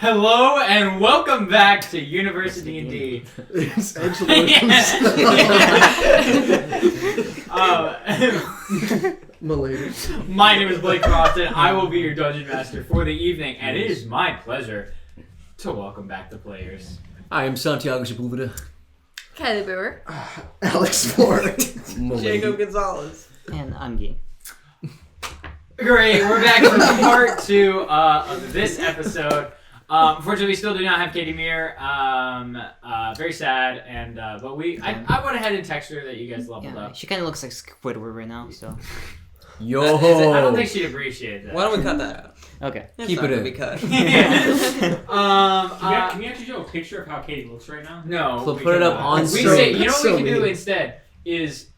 Hello and welcome back to UniversiD&D. It's Angela. Milady. My name is Blake Croft and I will be your Dungeon Master for the evening, and it is my pleasure to welcome back the players. I am Santiago Sepulveda. Kylie Brewer. Alex Ford. Jacob Gonzalez. And Ungi. Great, we're back for part 2 of this episode. Unfortunately, we still do not have Katie Meir. Very sad, and but I went ahead and texted her that you guys leveled up. She kind of looks like Squidward right now, so. Yo! I don't think she'd appreciate that. Why don't we cut that out? Okay. Keep it in. Be cut. Can we actually show a picture of how Katie looks right now? No. So put it up on We screen. say, you know what So we can do mean. instead is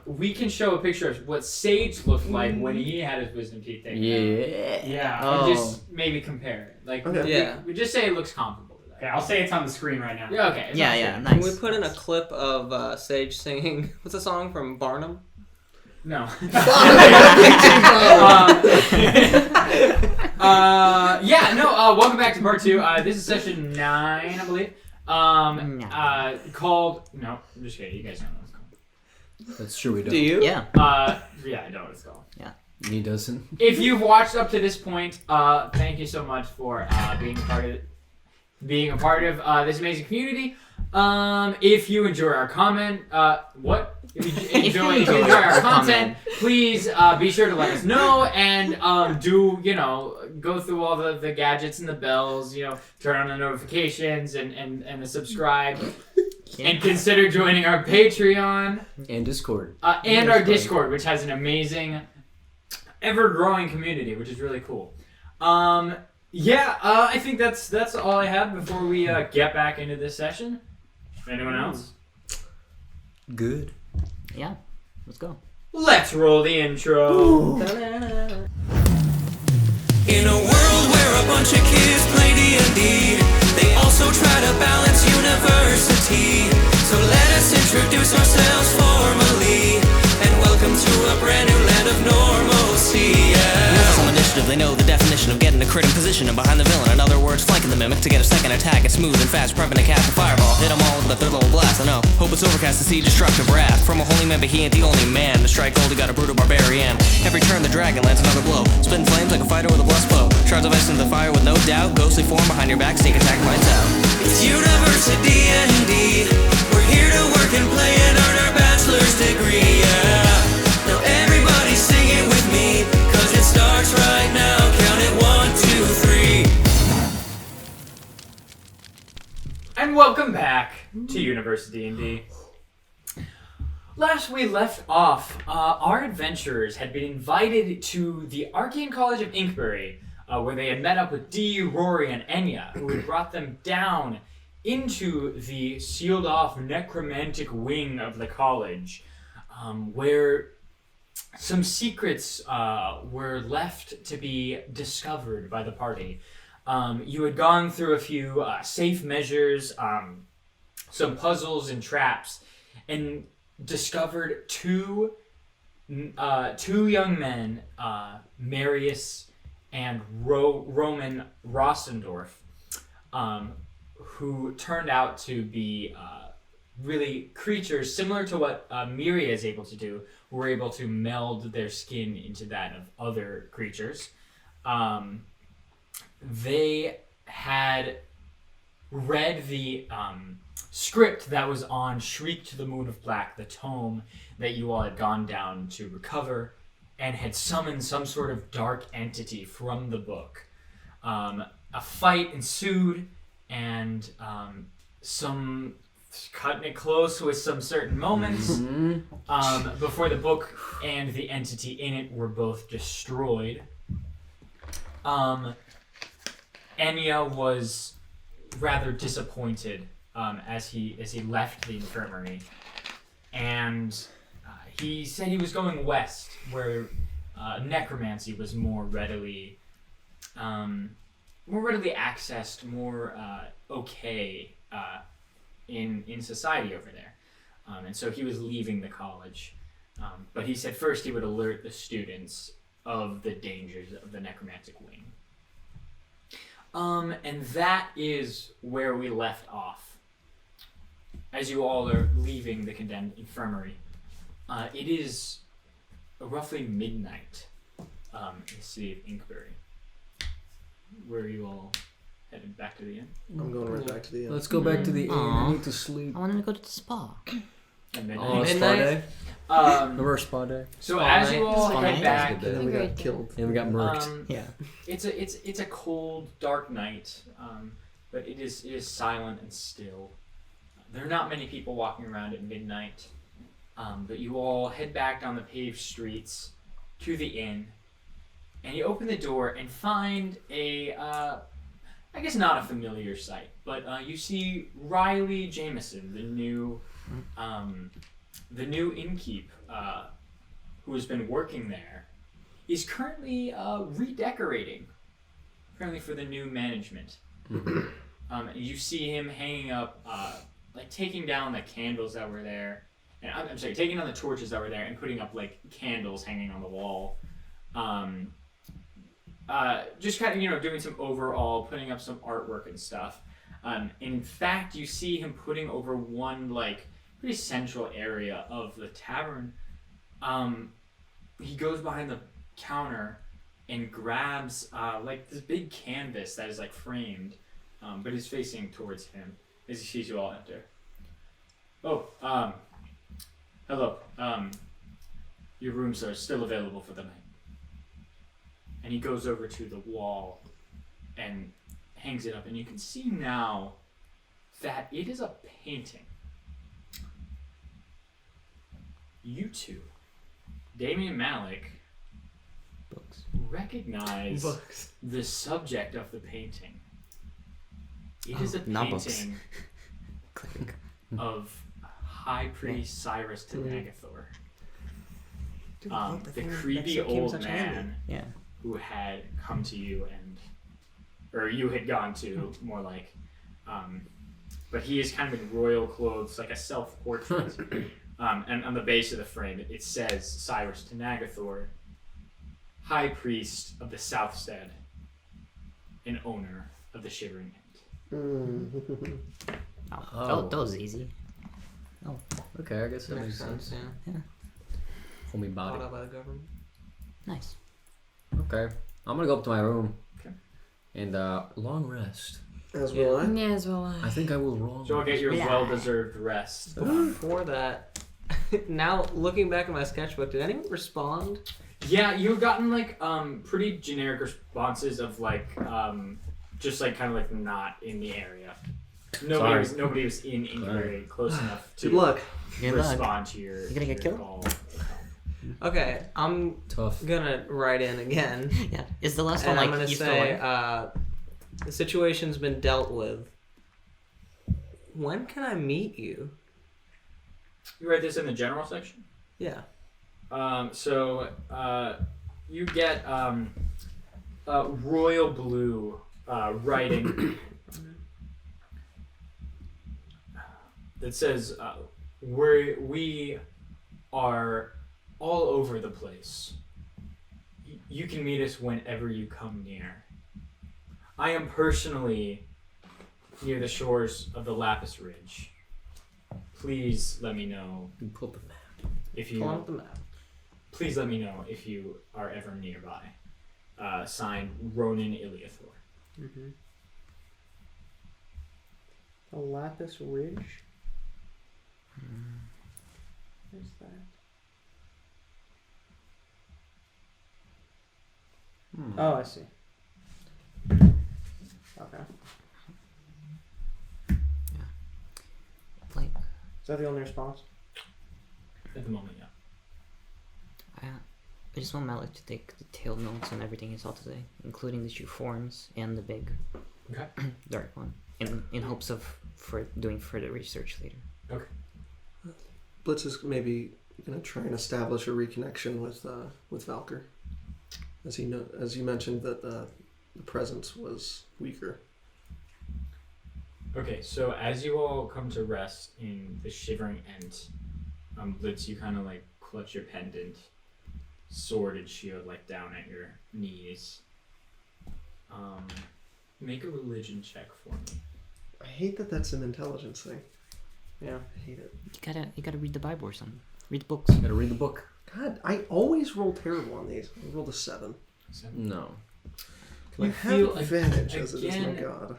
we can show a picture of what Sage looked like when he had his wisdom teeth taken out. Yeah. Yeah. And just maybe compare it. Like, Okay. we just say it looks comparable to that. Okay, I'll say it's on the screen right now. Yeah, okay. Yeah, Can nice. we put in a clip of Sage singing, what's the song from Barnum? No. Welcome back to part 2. This is session 9, I believe. Called... No, I'm just kidding. You guys don't know what it's called. That's true, we don't. Do you? Yeah. Yeah, I know what it's called. He doesn't. If you've watched up to this point, thank you so much for being a part of this amazing community. If you enjoy our comment, If you enjoy our content, please be sure to let us know and go through all the gadgets and the bells, turn on the notifications and the subscribe. And consider joining our Patreon. And Discord. And our Discord, which has an amazing, ever-growing community, which is really cool. I think that's all I have before we get back into this session. Anyone else? Good. Yeah. Let's go. Let's roll the intro. In a world where a bunch of kids play D&D, they also try to balance university. So let us introduce ourselves formally, and welcome to a brand new land of normalcy. Some initiative, they know the definition of getting a crit in position and behind the villain. In other words, flanking the mimic to get a second attack. It's smooth and fast, prepping to cast a fireball. Hit them all with a third level blast, I know. Hope it's overcast to see destructive wrath. From a holy man, but he ain't the only man. To strike gold, he got a brutal barbarian. Every turn, the dragon lands another blow. Spitting flames like a fighter with a blessed bow. Shards of ice into the fire with no doubt. Ghostly form behind your back, sneak attack, lights out. It's UniversiD&D. We're here to work and play and earn our bachelor's degree, yeah. Now everybody sing it with me, cause it starts right now. Count it 1, 2, 3. And welcome back to UniversiD&D. Last we left off, our adventurers had been invited to the Arcane College of Inkberry, where they had met up with Dee, Rory, and Enya, who had brought them down into the sealed-off necromantic wing of the college, where some secrets were left to be discovered by the party. You had gone through a few safe measures, some puzzles and traps, and discovered two young men, Marius and Roman Rossendorf, who turned out to be really creatures similar to what Miria is able to do, who were able to meld their skin into that of other creatures. They had read the script that was on Shriek to the Moon of Black, the tome that you all had gone down to recover, and had summoned some sort of dark entity from the book. A fight ensued, and some cutting it close with some certain moments before the book and the entity in it were both destroyed. Enya was rather disappointed as he left the infirmary, and he said he was going west, where necromancy was more readily accessed, more okay in society over there, and so he was leaving the college. But he said first he would alert the students of the dangers of the necromantic wing. And that is where we left off. As you all are leaving the condemned infirmary, it is roughly midnight in the city of Inkberry. Where are you all headed? Back to the inn? I'm going right back to the inn. Let's go back to the inn. Aw. I need to sleep. I wanted to go to the spa. At Oh, midnight. spa day. Um, Spa day. so Spa as night. you all Spa head night. back, And then we Agreed. got killed. And we got murked. Yeah. it's a cold, dark night, but it is silent and still. There are not many people walking around at midnight, but you all head back down the paved streets to the inn, and you open the door and find a, I guess not a familiar sight, but you see Riley Jameson, the new innkeep, who has been working there. He's currently redecorating, apparently for the new management. You see him hanging up, like taking down the candles that were there, and I'm sorry, taking down the torches that were there and putting up like candles hanging on the wall. Just kind of doing some overall, putting up some artwork and stuff. In fact, you see him putting over one like pretty central area of the tavern. He goes behind the counter and grabs like this big canvas that is like framed, but is facing towards him as he sees you all enter. Oh, hello. Your rooms are still available for the night. And he goes over to the wall and hangs it up, and you can see now that it is a painting. You two, Damian Malik, recognize the subject of the painting. It is a not books. painting of High Priest Cyrus Tenagathor. The creepy old man Yeah. who had come to you or you had gone to, more like, but he is kind of in royal clothes, like a self-portrait. And on the base of the frame, it says Cyrus Tenagathor, High Priest of the Southstead, and owner of the Shivering End. Oh, that was easy. Okay, I guess that makes sense. Yeah. Homie Bought body. out by the government. Nice. Okay. I'm gonna go up to my room. Okay. And long rest. As will I. Yeah, as well. I think I will wrong. So I'll get your Yeah. well-deserved rest. Before that, now looking back at my sketchbook, did anyone respond? Yeah, you've gotten like pretty generic responses of like just like kind of like not in the area. Nobody was in Inkberry close enough to Good luck. Good luck. respond to your. You gonna get your killed? call. Okay, I'm Tough. gonna write in again, Yeah. Is the last and one I'm like gonna you still say alive? the situation's been dealt with. When can I meet you? You write this in the general section. Yeah. So you get royal blue writing that says we are all over the place. You can meet us whenever you come near. I am personally near the shores of the Lapis Ridge. Please let me know Pull up the map. if Pull up you. the map. Please let me know if you are ever nearby. Signed, Ronan Iliathor. Mm-hmm. The Lapis Ridge. Where's that? Oh, I see. Okay. Like, Is that the only response? At the moment, yeah. I just want Malik to take detailed notes on everything he saw today, including the two forms and the big Okay. dark one, in hopes of doing further research later. Blitz is maybe gonna try and establish a reconnection with Valkyr, as you mentioned that the presence was weaker. Okay, so as you all come to rest in the Shivering End, Blitz, you kind of like clutch your pendant, sword and shield like down at your knees. make a religion check for me. I hate that that's an intelligence thing. Yeah. I hate it. You gotta read the Bible or something. Read the books. Gotta read the book. God, I always roll terrible on these. I rolled a 7. No. Can I have advantage as it is my god?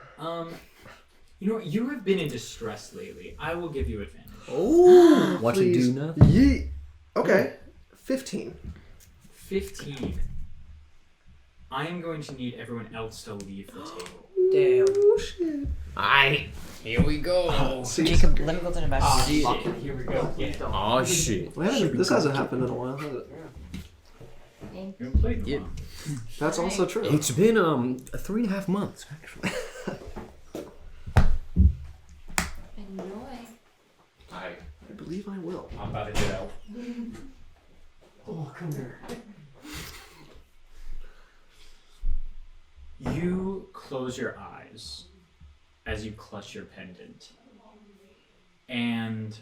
You know what? You have been in distress lately. I will give you advantage. Oh, Watch it please. do nothing. Yeet. Okay, 15. 15. I am going to need everyone else to leave the table. Damn. Oh shit. Alright, here we go. See, Jacob, let me go to the back. Oh, shit. Here we go. Yeah. Oh shit. this hasn't happened in a while, has it? You haven't played in a Yeah. while. That's also true. It's been 3.5 months actually. Enjoy. I I believe I will. I'm about to get out. Oh, come here. You close your eyes as you clutch your pendant, and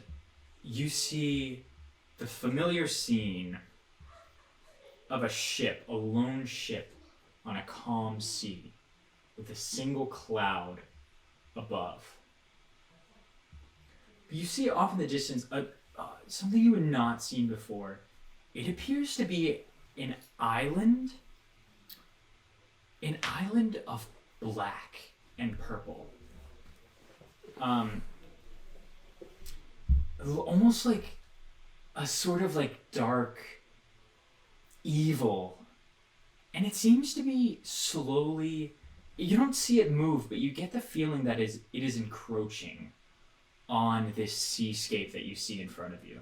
you see the familiar scene of a ship, a lone ship on a calm sea with a single cloud above. You see off in the distance something you had not seen before. It appears to be an island of black and purple. Almost like a sort of like dark evil. And it seems to be slowly, you don't see it move, but you get the feeling that it is encroaching on this seascape that you see in front of you.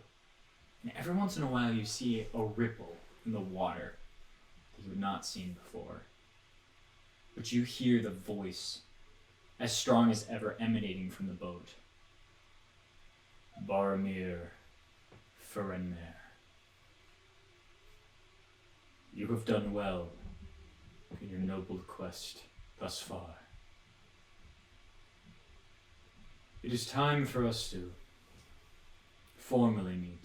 And every once in a while you see a ripple in the water that you had not seen before. But you hear the voice, as strong as ever, emanating from the boat. Boromir Ferenmer. You have done well in your noble quest thus far. It is time for us to formally meet.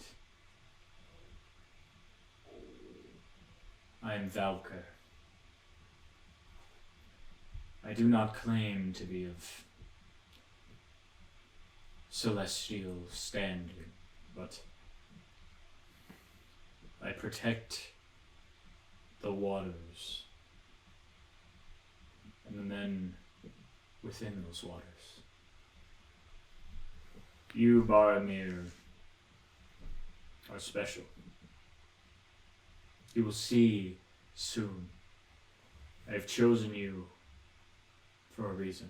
I am Valker. I do not claim to be of celestial standing, but I protect the waters and the men within those waters. You, Boromir, are special. You will see soon. I have chosen you for a reason.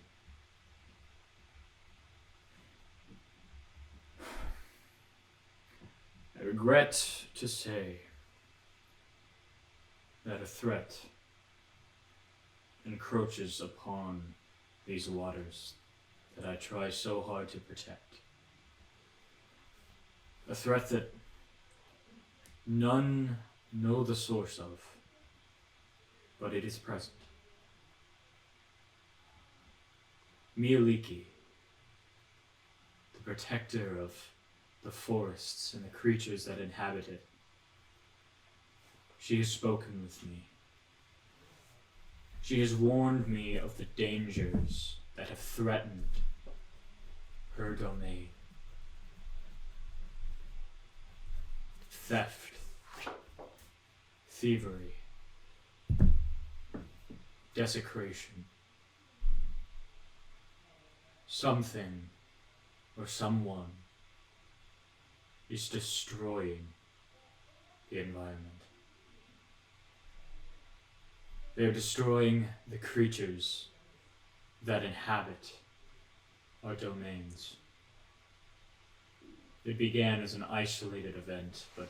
I regret to say that a threat encroaches upon these waters that I try so hard to protect. A threat that none know the source of, but it is present. Mialiki, the protector of the forests and the creatures that inhabit it, she has spoken with me. She has warned me of the dangers that have threatened her domain. Theft, thievery, desecration. Something or someone is destroying the environment. They are destroying the creatures that inhabit our domains. It began as an isolated event, but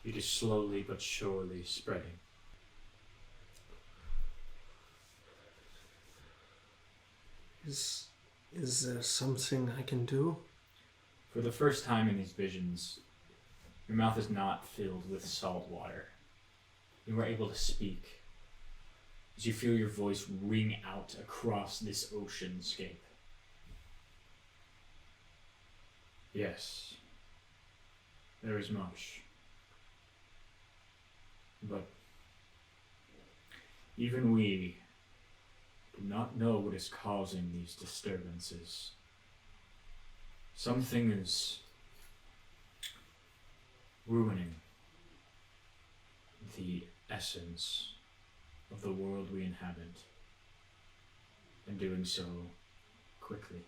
it is slowly but surely spreading. Is there something I can do? For the first time in these visions, your mouth is not filled with salt water. You are able to speak as you feel your voice ring out across this oceanscape. Yes, there is much. But even we do not know what is causing these disturbances. Something is ruining the essence of the world we inhabit, and doing so quickly.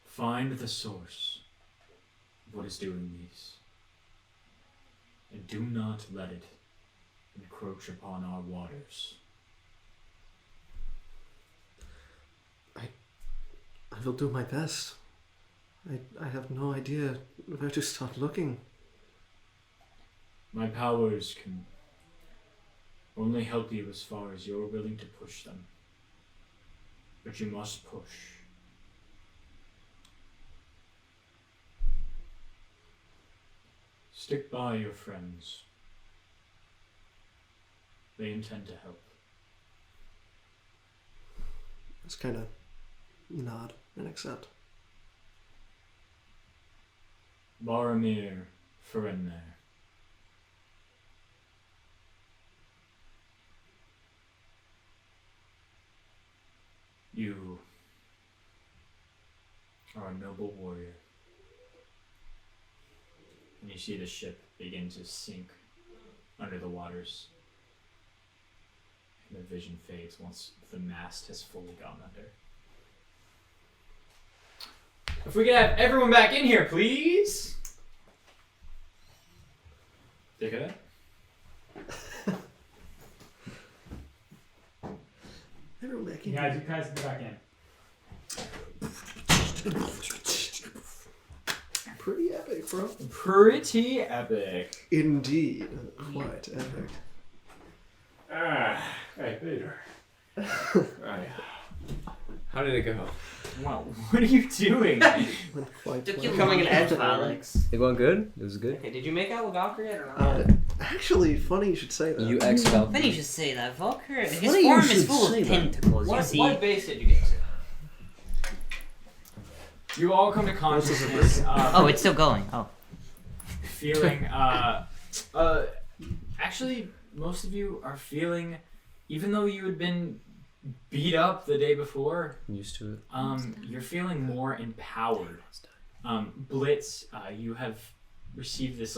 Find the source of what is doing these, and do not let it encroach upon our waters. I will do my best. I have no idea where to start looking. My powers can only help you as far as you're willing to push them. But you must push. Stick by your friends. They intend to help. Just kind of nod and accept. Boromir Ferenner. You are a noble warrior. And you see the ship begin to sink under the waters. And the vision fades once the mast has fully gone under. If we could have everyone back in here, please. Take it out. Everyone back in. You guys get back in. Pretty epic, bro. Pretty epic. Indeed. Quite epic. Hey, Peter. Right. How did it go? Wow, what are you doing? Went quite well. Becoming an edge, Alex. It went good? It was good? Okay, did you make out with Valkyrie or not? Actually, funny you should say that. You ex-Valkyrie. Funny you should say that. Valkyrie, his Funny you form should is full say of that. tentacles, you What see. base did you get to? You all come to consciousness. Oh, it's still going. Oh. Feeling, actually, most of you are feeling, even though you had been beat up the day before, Used to it. you're feeling more empowered. Blitz, you have received this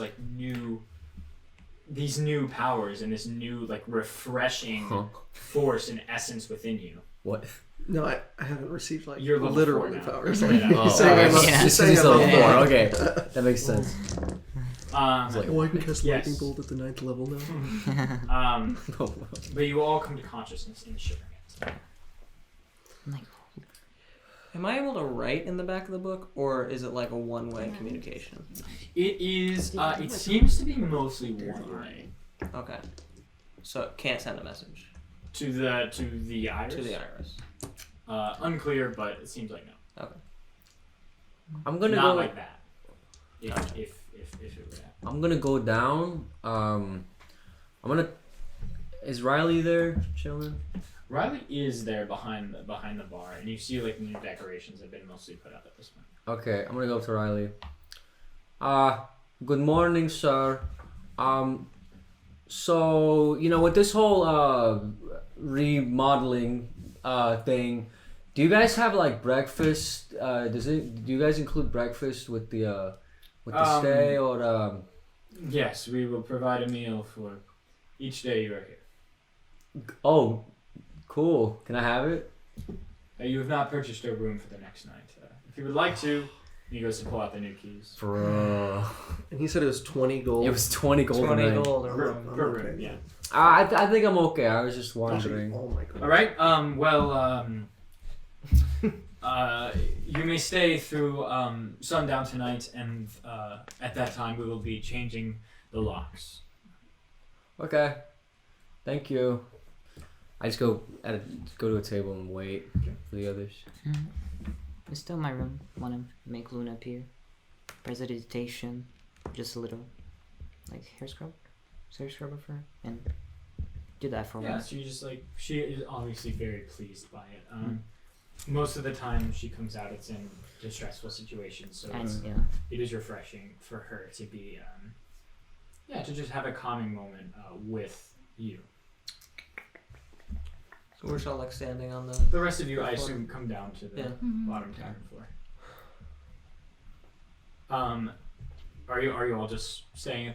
these new powers and this new refreshing force and essence within you. What? No, I haven't received You're level literally 4 now. powers. Yeah. Oh, You're saying I'm yeah. you're saying He's I'm level level 4. four. Okay, that makes sense. Oh, I can cast Yes. lightning bolt at the 9th level now. But you all come to consciousness in the shivering. Am I able to write in the back of the book, or is it like a one-way communication? It is. It seems to be mostly one way Okay. So it can't send a message to the iris. to the iris. Unclear, but it seems like no. Okay. I'm gonna Not go. like that. If it were that. I'm gonna go down. I'm gonna. Is Riley there chilling? Riley is there behind the bar, and you see new decorations have been mostly put up at this point. Okay, I'm gonna go up to Riley. Good morning, sir. So with this whole remodeling thing, do you guys have breakfast? Do you guys include breakfast with the stay or? Yes, we will provide a meal for each day you are here. Oh, cool. Can I have it? You have not purchased a room for the next night. If you would like to, he goes to pull out the new keys. Bro. And he said it was 20 gold. It was 20 gold. 20 a night. gold or Per room. room, okay. yeah. I think I'm okay. I was just wondering. Oh my god. All right. You may stay through sundown tonight, and at that time we will be changing the locks. Okay. Thank you. I just go to a table and wait for the others. It's still my room. Want to make Luna appear. Presentation. Just a little. Hair scrubber for her. And do that for Yeah, once. so you just she is obviously very pleased by it. Most of the time she comes out, it's in distressful situations, so And it is refreshing for her to be, to just have a calming moment with you. So we're just all like standing on the. The rest of you, I assume, come down to the Yeah. bottom tavern floor. Are you all just staying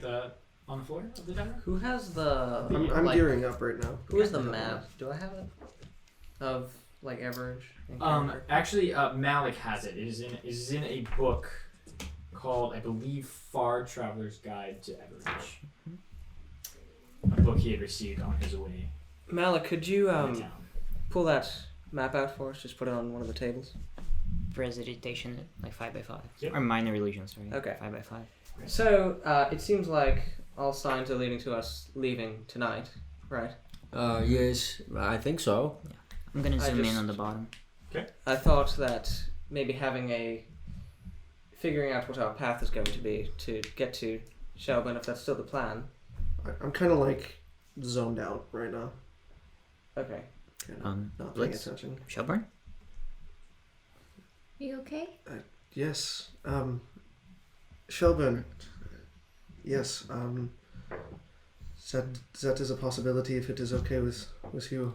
on the floor of the tavern? Who has the? I'm like, gearing up right now. Who has the map? Do I have it? Of like Everage. Actually, Malik has it. It is in a book called, I believe, Far Traveler's Guide to Everage. A book he had received on his way. Malik, could you to town. pull that map out for us? Just put it on one of the tables. Presiditation, like 5x5. Yep. Or minor illusion, sorry. Okay. 5x5. So it seems like all signs are leading to us leaving tonight, right? Yes, I think so. I'm gonna I zoom in just- on the bottom. I thought that maybe figuring out what our path is going to be to get to Shelburne, if that's still the plan. I'm kind of like zoned out right now. Okay. Kinda not paying Blitz? attention. Shelburne? You okay? Yes. Shelburne. Yes. That is a possibility if it is okay with you.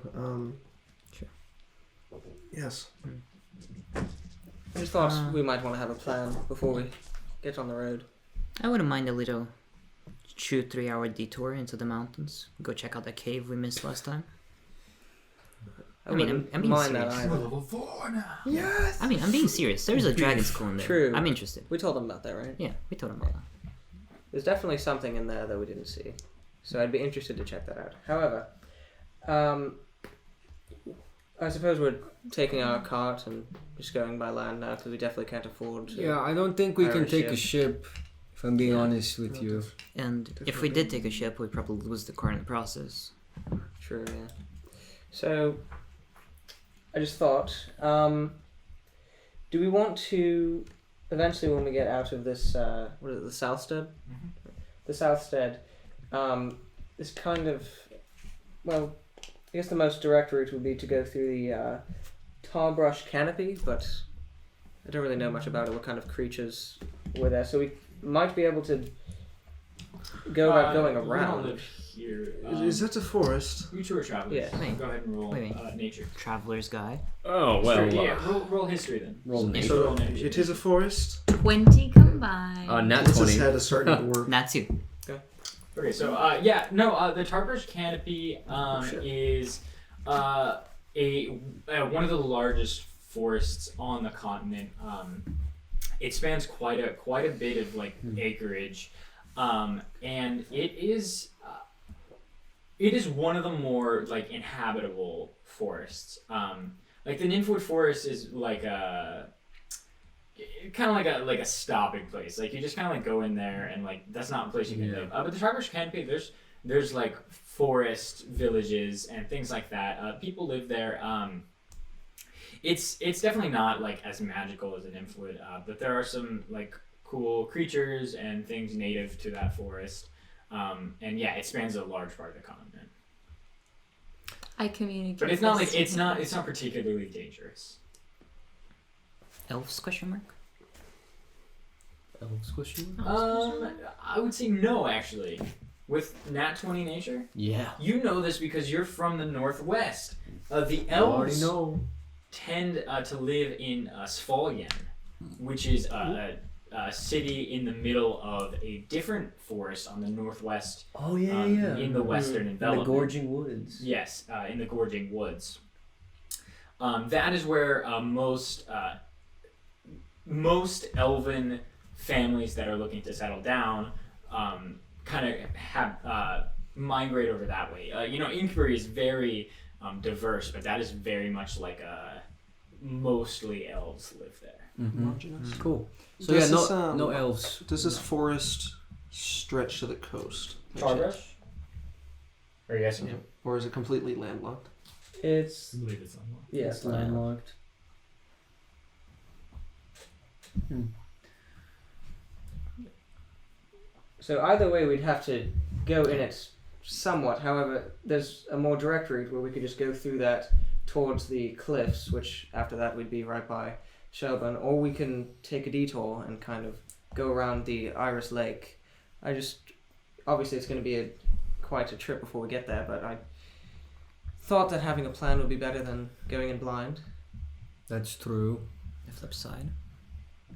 Sure. Yes. I just thought we might want to have a plan before we get on the road. I wouldn't mind a little 2-3 hour detour into the mountains. Go check out the cave we missed last time. I mean, wouldn't I'm being mind that serious. either. Level 4 now. Yes. I mean, I'm being serious. There's a dragon school in there. True. I'm interested. We told them about that, right? Yeah, we told him about that. There's definitely something in there that we didn't see. So I'd be interested to check that out. However, I suppose we're taking our cart and just going by land now because we definitely can't afford to. Yeah, I don't think we can Irish take a ship. ship, if I'm being honest with you. And if we did take a ship, we'd probably lose the car in the process. True, yeah. So, I just thought, do we want to, eventually when we get out of this, what is it, the Southstead? Mhm. The Southstead, this kind of, well, I guess the most direct route would be to go through the Tarbrush Canopy, but I don't really know much about it, what kind of creatures were there. So we might be able to go about going We don't around. live here. Is that a forest? You two are travelers. Yeah. Wait. Go ahead and roll Wait. nature. Traveler's guide. Oh, Sure, yeah, roll history then. roll So nature. roll So nature. it is a forest. 20 combined. Nat This 20. head is starting to work. That's you. Okay, so the Tarbrush Canopy is one of the largest forests on the continent. It spans quite a bit of like acreage, and it is one of the more like inhabitable forests. Like the Nymphwood Forest is like kind of like a stopping place. Like you just kind of like go in there and like that's not a place you can live. But the Tarbrush Canopy, there's like forest villages and things like that. People live there. It's definitely not like as magical as an Nymphwood, but there are some like cool creatures and things native to that forest. And yeah, it spans a large part of the continent. I communicate. But it's not like this to it's not particularly dangerous. Elves? Question mark. Elves question? I would say no actually. With Nat 20 nature, Yeah. you know this because you're from the northwest. The I already elves know. tend to live in Svalgen, which is a city in the middle of a different forest on the northwest. Oh, yeah, In the western In the envelopment. Gorging Woods. Yes, in the Gorging Woods. That is where most elven families that are looking to settle down kind of have migrate over that way. Inkberry is very diverse, but that is very much like mostly elves live there. Mm-hmm. Cool. So Does yeah, this, no elves. Does this forest stretch to the coast? Tarbrush? Or you guys? Or is it completely landlocked? It's, I believe it's unlocked. yes, Landlocked. So either way, we'd have to go in it somewhat. However, there's a more direct route where we could just go through that towards the cliffs, which after that we'd be right by Shelburne, or we can take a detour and kind of go around the Iris Lake. Obviously it's going to be quite a trip before we get there, but I thought that having a plan would be better than going in blind. That's true. The flip side,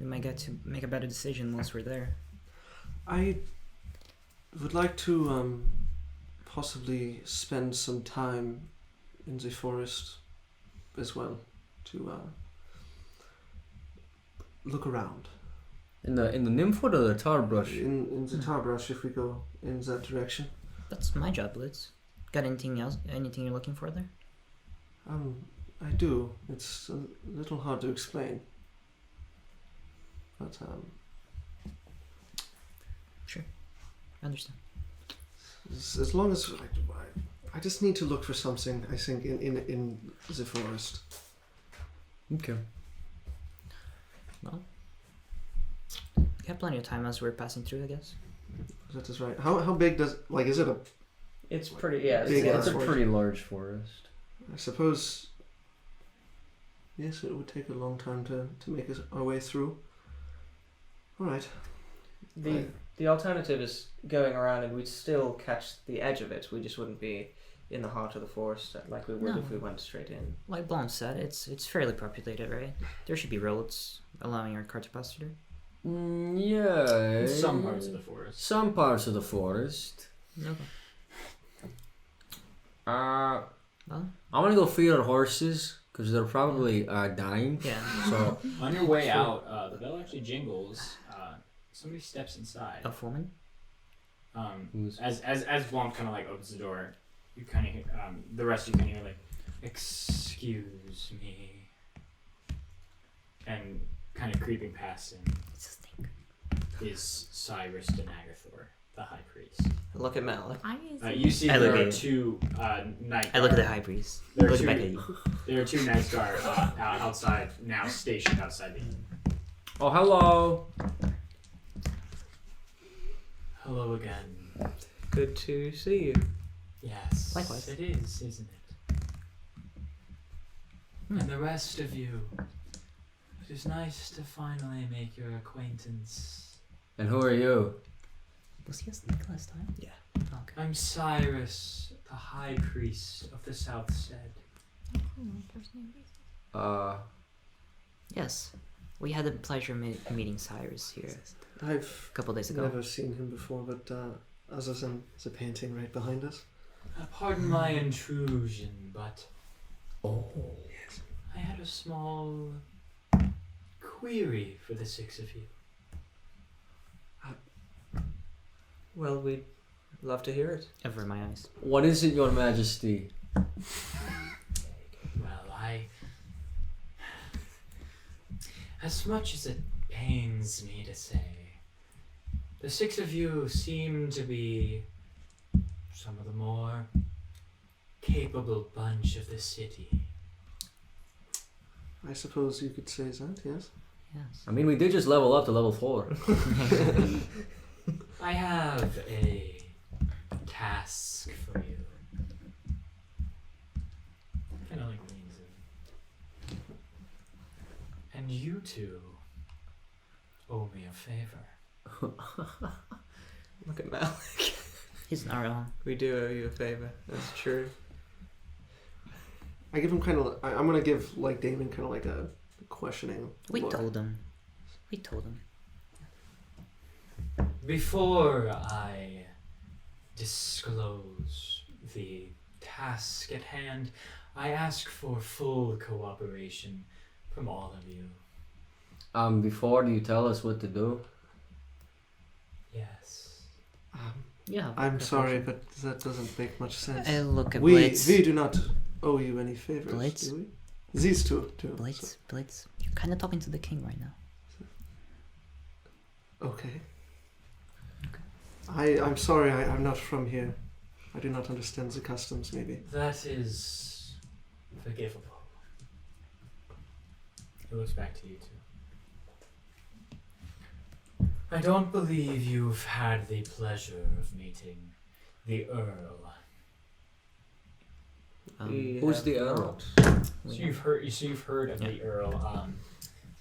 we might get to make a better decision once we're there. I would like to possibly spend some time in the forest as well to look around. In the nymph or the tar brush? In the tar brush, if we go in that direction. That's my job, Blitz. Got anything else? Anything you're looking for there? I do. It's a little hard to explain. But Sure. I understand. as long as I just need to look for something, I think, in the forest. Okay. Well, we have plenty of time as we're passing through, I guess. That is right. How big does is it a? It's pretty, yeah. Big It's a forest. pretty large forest. I suppose. Yes, it would take a long time to make our way through. All right. The alternative is going around and we'd still catch the edge of it. We just wouldn't be in the heart of the forest like we would No. if we went straight in. Like Blonde said, it's fairly populated, right? There should be roads allowing our car to pass through. Yeah. In some parts of the forest. Some parts of the forest. Okay. Well, Well, I want to go feed our horses because they're probably dying. yeah. So On your way out, the bell actually jingles. Somebody steps inside. A woman? Who's- As Blom kind of like opens the door, you kind of hear, the rest of you can hear like, "Excuse me," and kind of creeping past him It's a stink. is Cyrus Denagathor, the High Priest. Look at Malik. You see I there look are at you. two night. I look at the guard- high priest. There are Look two, back at you. there are two night guard outside now, stationed outside the inn. Oh, hello. Hello again. Good to see you. Yes. Likewise. It is, isn't it? And the rest of you. It is nice to finally make your acquaintance. And who are you? Was he a snake last time? Yeah. Okay. I'm Cyrus, the High Priest of the Southstead. Yes. We had the pleasure of meeting Cyrus here I've a couple days ago. never seen him before, but other than the painting right behind us. Pardon my intrusion, but Oh. I had a small query for the six of you. Well, we'd love to hear it. Over my eyes. What is it, Your Majesty? Well, as much as it pains me to say, the six of you seem to be some of the more capable bunch of the city. I suppose you could say that, yes? Yes. I mean, we did just level up to level 4. I have a task for you. Kind of like leans in. And you two owe me a favor. Look at Malik. He's not wrong. We do owe you a favor. That's true. I give him kind of. I'm gonna give like Damon kind of like a questioning. We look. told him. We told him. Before I disclose the task at hand, I ask for full cooperation from all of you. Before, do you tell us what to do? Yes. Yeah. I'm sorry, but that doesn't make much sense. I look at we Blitz. do not owe you any favors, Blitz? do we? These two. Blitz, Blitz. You're kind of talking to the king right now. Okay. I'm sorry, I'm not from here. I do not understand the customs, maybe. That is forgivable. He looks back to you two. I don't believe you've had the pleasure of meeting the Earl. Who's the Earl? So you've heard of the Earl.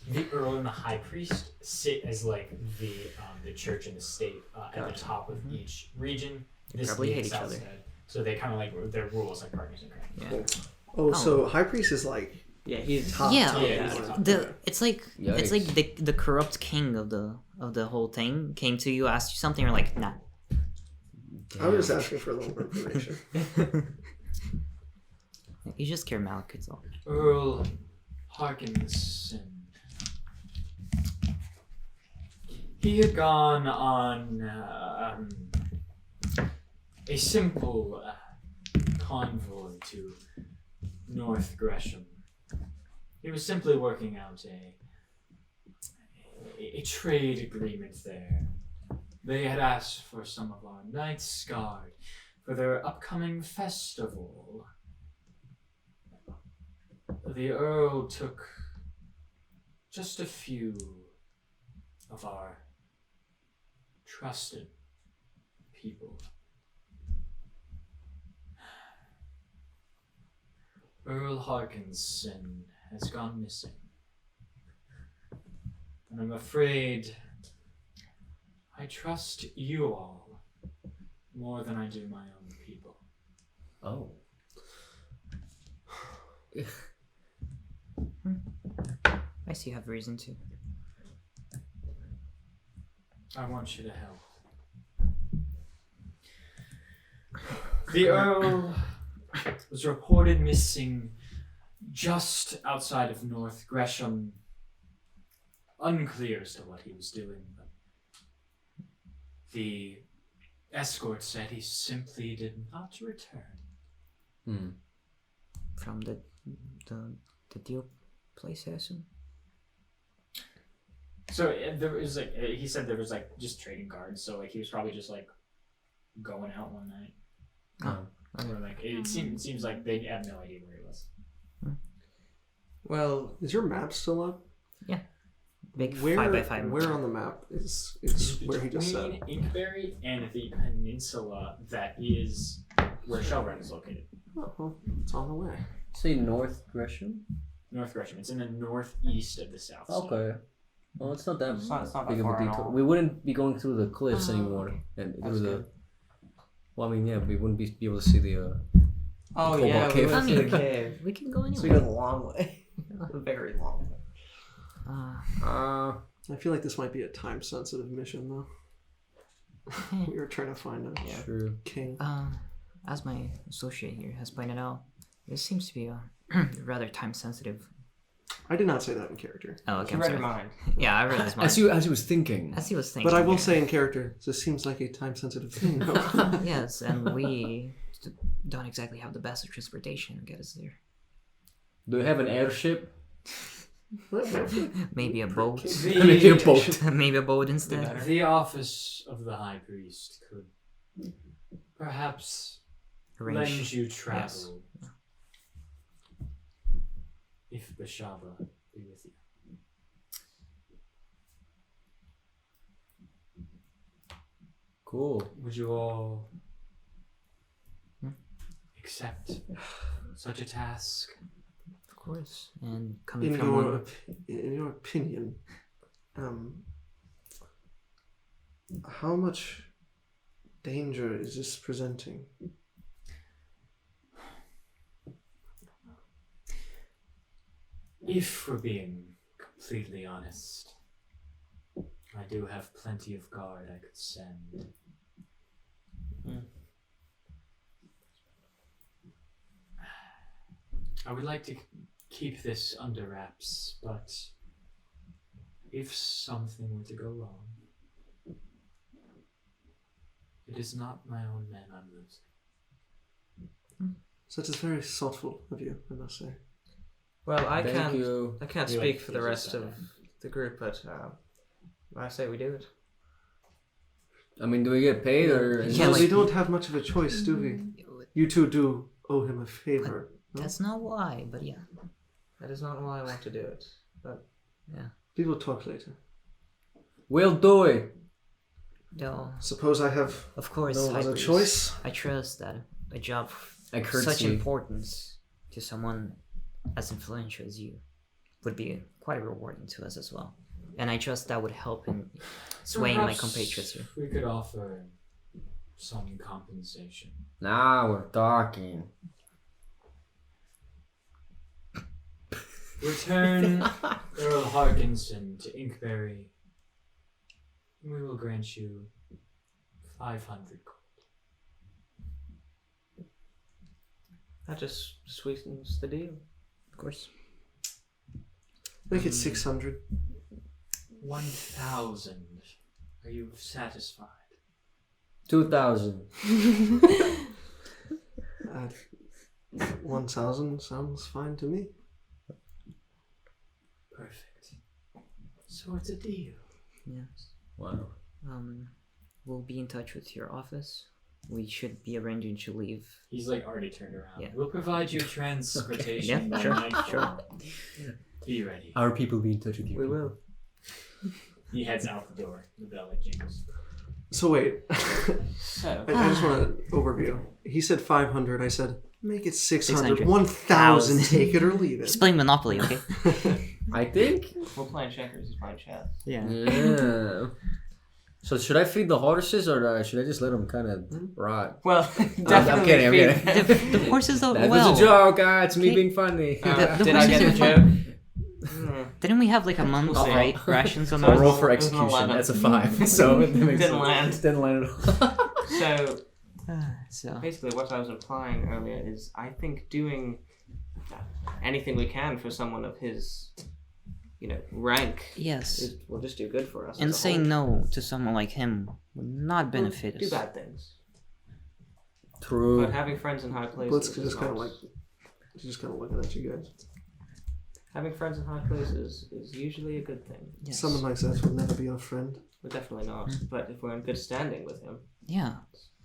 The Earl and the High Priest sit as like the church and the state at the top of each region. This probably being hate each other. Southstead. So they kind of like their rules like partners and crowns. Yeah. Oh, so High Priest is like Yeah, he's top. Yeah, top, yeah, top. It's like the corrupt king of the whole thing came to you, asked you something, you're like, nah. I was just asking for a little more information. You just care Malik, it's all. Earl Harkinson. He had gone on a simple convoy to North Gresham. He was simply working out a trade agreement there. They had asked for some of our Knights Guard for their upcoming festival. The Earl took just a few of our trusted people. Earl Harkinson has gone missing. And I'm afraid I trust you all more than I do my own people. Oh. I see you have reason to. I want you to help. The Earl was reported missing just outside of North Gresham. Unclear as to what he was doing, but the escort said he simply did not return. From the deal place, I assume? So there was like he said there was like just trading cards. So like he was probably just like going out one night. Or like it seems like they have no idea where he was. well. Is your map still up? Yeah. Big Where 5x5. where on the map is where he just said? Between Inkberry and the peninsula that is where Shellrun is located. Oh, well, it's on the way. Say North Gresham? North Gresham. It's in the northeast of the south. Okay. Well, it's not that It's not big that of far a at detour. all. We wouldn't be going through the cliffs anymore. And That's through the. good. Well, I mean, yeah, we wouldn't be able to see the. Oh Cobalt yeah, we cave. went I to the mean, cave. We can go So we anywhere. go the long way. A very long way. I feel like this might be a time-sensitive mission, though. We were trying to find a True. king. As my associate here has pointed out, this seems to be a rather time sensitive. I did not say that in character. Oh, okay. You I'm read sorry. your mind. Yeah, I read his mind. As he was thinking. As he was thinking. But I will here. say in character, this seems like a time-sensitive thing. though. Yes, and we don't exactly have the best of transportation to get us there. Do you have an airship? Maybe a boat. Maybe a boat. Maybe a boat instead. The office of the High Priest could perhaps lend you travel. If Bashaba be with you. Cool. Would you all accept such a task? Of course. And coming in from your one. in your opinion, how much danger is this presenting? If we're being completely honest, I do have plenty of guard I could send. I would like to keep this under wraps, but if something were to go wrong, it is not my own men I'm losing. So it is very thoughtful of you, I must say. Well, I Thank can't. you. I can't We speak like for the to rest use of the group, but I say we do it. I mean, do we get paid or? Yeah, Well, like- we don't have much of a choice, do we? You two do owe him a favor. No? That's not why, but yeah. That is not why I want to do it. But We will talk later. We'll do it. No, Suppose I have of course. no High other Priest. choice. I trust that a job I of such courtesy. importance to someone as influential as you would be quite rewarding to us as well. And I trust that would help in swaying my Perhaps compatriots here. we could offer some compensation. Now we're talking. Return Earl Harkinson to Inkberry, and we will grant you 500 gold. That just sweetens the deal. Of course. Make it 600. 1,000. Are you satisfied? 2,000. 1,000 sounds fine to me. Perfect. So it's a deal. Yes. Wow. We'll be in touch with your office. We should be arranging to leave. He's like already turned around. Yeah. We'll provide you transportation. Yeah, by sure, nightfall. Be ready. Our people be in touch with you. We will. He heads out the door. The bell like jingles. So wait, So, I just want an overview. He said 500. I said make it 600. 600. 1,000. Take it or leave He's it. playing Monopoly, okay? I think. we're playing checkers. He's playing chess. Yeah. Yeah. So should I feed the horses or should I just let them kind of rot? Well, definitely. I'm kidding. I'm feed- kidding. The horses don't That well. was a joke. It's me Okay. being funny. The Did I get the horses joke? Didn't we have like a month's We'll see. right rations on I'll those? roll for It was an execution. 11. That's a 5. So it makes Didn't sense. land. Didn't land at all. So, So basically, what I was implying earlier is I think doing anything we can for someone of his, rank yes, will just do good for us. and as a saying whole. no to someone like him would not benefit Do us. bad things. True. But having friends in high places. Blitz is just kind of not- like, just kind of looking at you guys. Having friends in high places is usually a good thing. Yes. Someone like that will never be our friend. We're definitely not. But if we're in good standing with him, Yeah,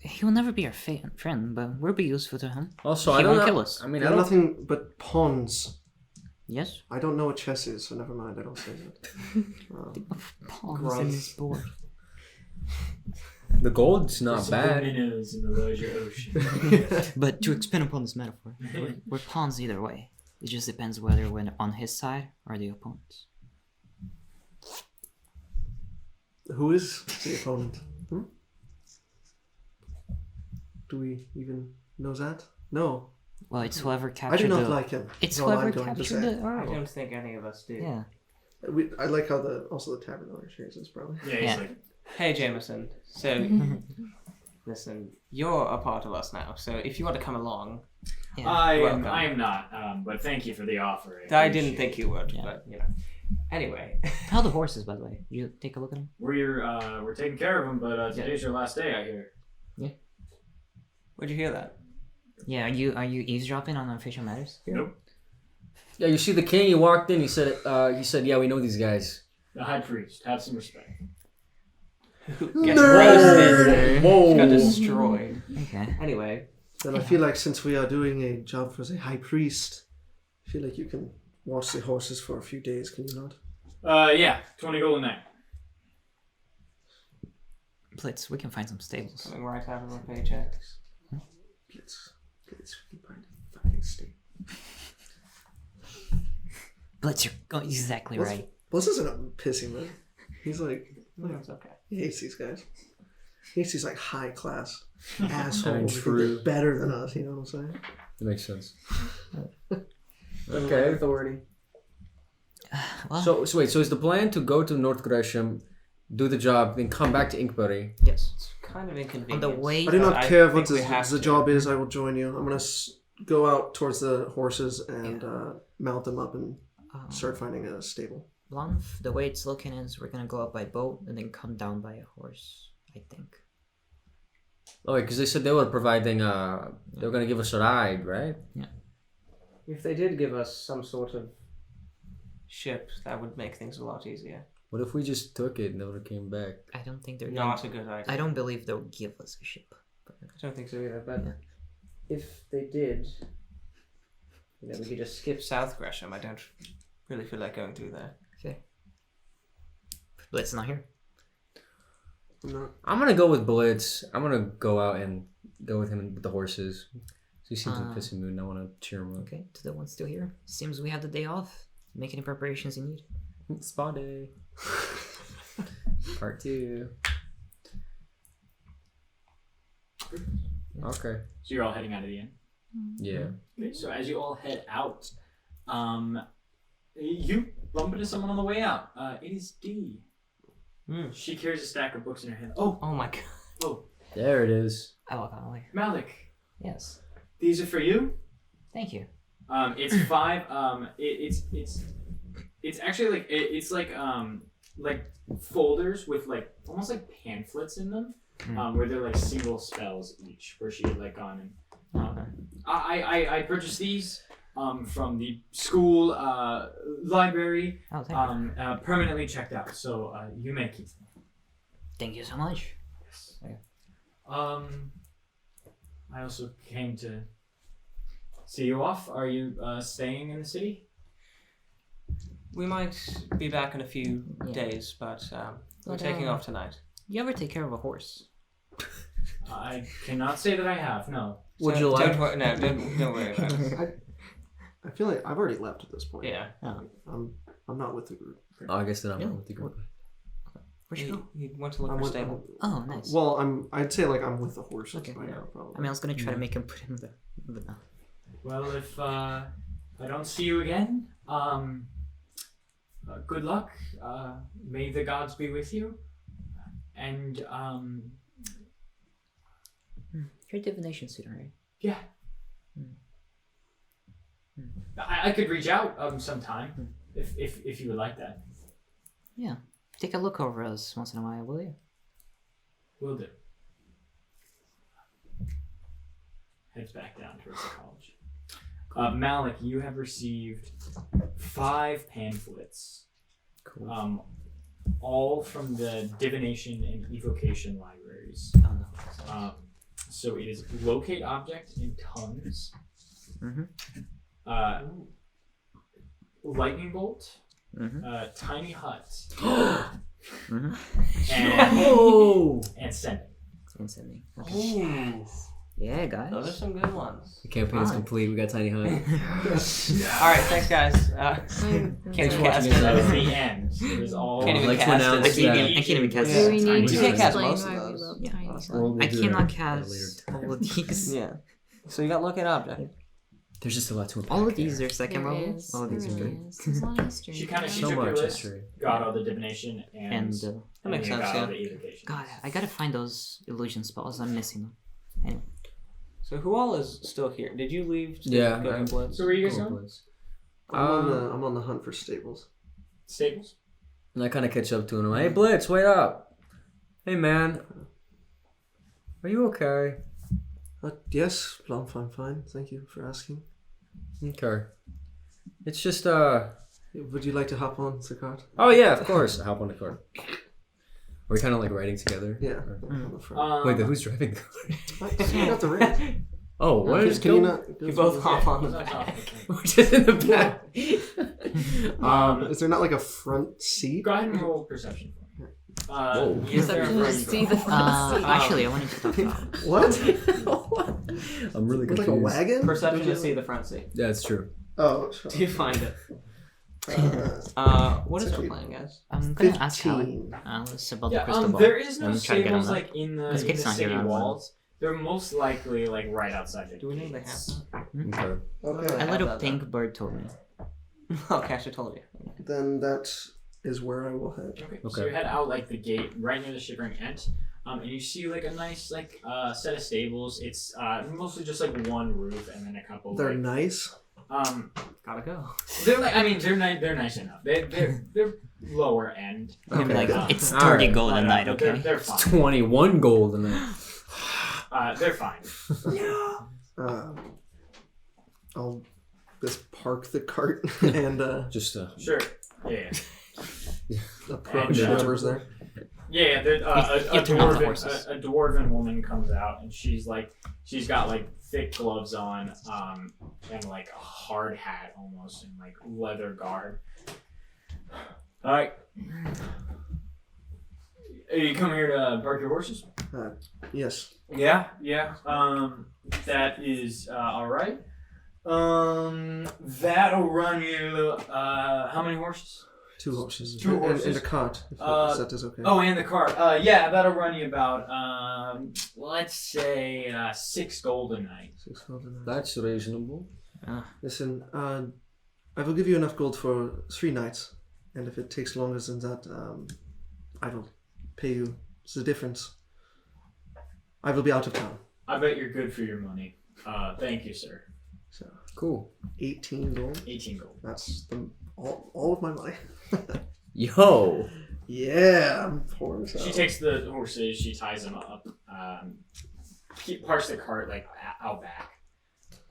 he will never be our friend, but we'll be useful to him. Also, He I don't won't know. kill us. I mean, They're I don't. nothing but pawns. Yes. I don't know what chess is, so never mind. I don't say that. Pawns Grunt. in this board. The gold's not There's bad. minnows in the leisure ocean. But to expand upon this metaphor, we're pawns either way. It just depends whether we're on his side or the opponent's. Who is the opponent? Do we even know that? No. Well, it's whoever I captured do not the. like him. It's That's all whoever I'm going to captured say. the I Earl. don't think any of us do. Yeah. I like how also the tavern owner shares this probably. Yeah, he's Yeah. like, Hey, Jameson. So, listen, you're a part of us now. So if you want to come along, Yeah. I Welcome. am not, but thank you for the offer. I didn't think you would, Yeah. but Anyway, How are the horses, by the way? You take a look at them. We're taking care of him, but today's your last day, I hear. where'd you hear that? Yeah. Are you eavesdropping on official matters? Nope. Yeah, you see the king. He walked in. He said, yeah, we know these guys. The high priest, have some respect. Gets roasted. Whoa. Got destroyed. Okay. Anyway, Then I feel like since we are doing a job for the high priest, I feel like you can watch the horses for a few days, can you not? Yeah, 20 gold a night. Blitz, we can find some stables. coming right out of our paychecks. Please, we can find a fucking state. Blitz, you're exactly What's- right. Blitz isn't a pissy man. He's like, No, it's okay. he hates these guys. He hates these like high class assholes. who think True. they're better than us, you know what I'm saying? That makes sense. Okay. Authority. Well, So wait. So is the plan to go to North Gresham, do the job, then come back to Inkberry? yes. It's kind of inconvenient. On the way, I do not I care think what we have the to. job is. I will join you. I'm gonna go out towards the horses and mount them up and start finding a stable. Blanf, the way it's looking is we're gonna go up by boat and then come down by a horse. I think. Oh, because they said they were providing. They were gonna give us a ride, right? If they did give us some sort of ship, that would make things a lot easier. What if we just took it and never came back? I don't think they're Not going a good idea. I don't believe they'll give us a ship. I don't think so either, but Yeah. if they did, we could just skip South Gresham. I don't really feel like going through there. Okay. Blitz not here. I'm gonna go with Blitz. I'm gonna go out and go with him with the horses. So he seems in a pissy mood and I want to cheer him up. Okay, to the one still here. Seems we have the day off. Make any preparations you need. Spa day. Part 2. Okay. So you're all heading out of the inn. Yeah. Okay, so as you all head out, you bump into someone on the way out. It is Dee. She carries a stack of books in her hand. Oh my god. Oh, There it is. I walk on away. Malik, Yes. these are for you. Thank you. It's 5. It's actually like it's like folders with like almost like pamphlets in them, where they're like single spells each, where she had like gone and I purchased these from the school library. Oh, thank you. Permanently checked out, so you may keep them. Thank you so much. Yes. I also came to see you off. Are you staying in the city? We might be back in a few days, but we're taking off tonight. You ever take care of a horse? I cannot say that I have. No. Would you like? Don't worry about it. I feel like I've already left at this point. Yeah. I'm not with the group. Oh, I guess then I'm not with the group. Where'd you go? He went to look for a stable. Oh, nice. Well, I'd say like I'm with the horses Okay, by yeah. now, probably. I mean, I was gonna try to make him put him there, but no. Well, if I don't see you again, good luck. May the gods be with you. And You're a divination student, right? yeah. I could reach out sometime if you would like that. Yeah. Take a look over us once in a while, will you? Will do. Heads back down towards the college. Malik, you have received 5 pamphlets. Cool. All from the divination and evocation libraries. Oh no. So it is locate object in tongues. Lightning bolt. Tiny hut. And sending. And sending. Okay. Yeah, guys. Those are some good ones. The campaign is complete. We got Tiny Hut. All right, thanks guys. Can't even cast That was it. the end. It was all. Can't even Like to cast announce it. I can't even cast Do we it. need You to can't cast explain most of why we those. love tiny hut? We'll I do cannot that at a later cast all of these. Yeah. So you got look at object. There's just a lot to unpack. All of these are second There level. is. All of these are There good. is. There's a lot of history. She So took your much list, history. got all the divination, and And That makes you sense, got all yeah. the evocation. God, I gotta find those illusion spells. I'm missing them. Anyway. So who all is still here? Did you leave to Yeah, go I'm- to Blitz? So where are you guys Cool, going? please. I'm on the hunt for stables. Stables. And I kind of catch up to him. Hey, Blitz, wait up. Hey, man. Are you okay? Yes, I'm fine. Thank you for asking. Okay. It's just, Would you like to hop on the cart? Oh, yeah, of course. I hop on the car. We're kind of like riding together. Yeah. Or- On the front. Wait, who's driving the car? What? You got the reins. Oh, what is Can you going? not? You both hop on the back. We're just in the back. Is there not like a front seat? Go ahead and roll perception for me. Whoa. See the front seat. Actually, I wanted to talk about. What? I'm really With confused. like a wagon? Perception to see the front seat. Yeah, it's true. Oh, sure. Do you find it? What is our plan, guys? I'm gonna ask 15. Alice about the Yeah, crystal ball. there is no I'm trying to get on stables that. like in the, Because in the Kate's not here, city I don't know. walls. They're most likely like right outside the Do we know they have gates. Okay. Okay. A have little that pink bird told me. Okay, I should told you. Then that is where I will head. Okay. So Okay. you head out like the gate right near the Shivering Ent, and you see like a nice like set of stables. It's mostly just like one roof and then a couple. They're like, nice. Gotta go. they're like they're nice enough. They're lower end. I'm gonna be like, Okay. it's All 30 right. golden night, But okay? They're fine. 21 gold in it. They're fine. I'll just park the cart and Just, Sure. Yeah. approach And, whoever's there. Yeah, there, You turn off the horses. a dwarven woman comes out and she's got like thick gloves on, and like a hard hat almost, and like leather guard. All right, you come here to park your horses? Yes. Yeah. That is all right. That'll run you. How many horses? 2 horses. Two horses. And a cart, if that is okay. Oh, and the cart. Yeah, that'll run you about, let's say, 6 gold a night. 6 gold a night. That's reasonable. Listen, I will give you enough gold for 3 nights, and if it takes longer than that, I will pay you the difference. I will be out of town. I bet you're good for your money. Thank you, sir. So Cool. 18 gold. 18 gold. That's all of my money. Yo. Yeah, I'm poor as hell. She takes the horses, she ties them up, parks the cart like out back.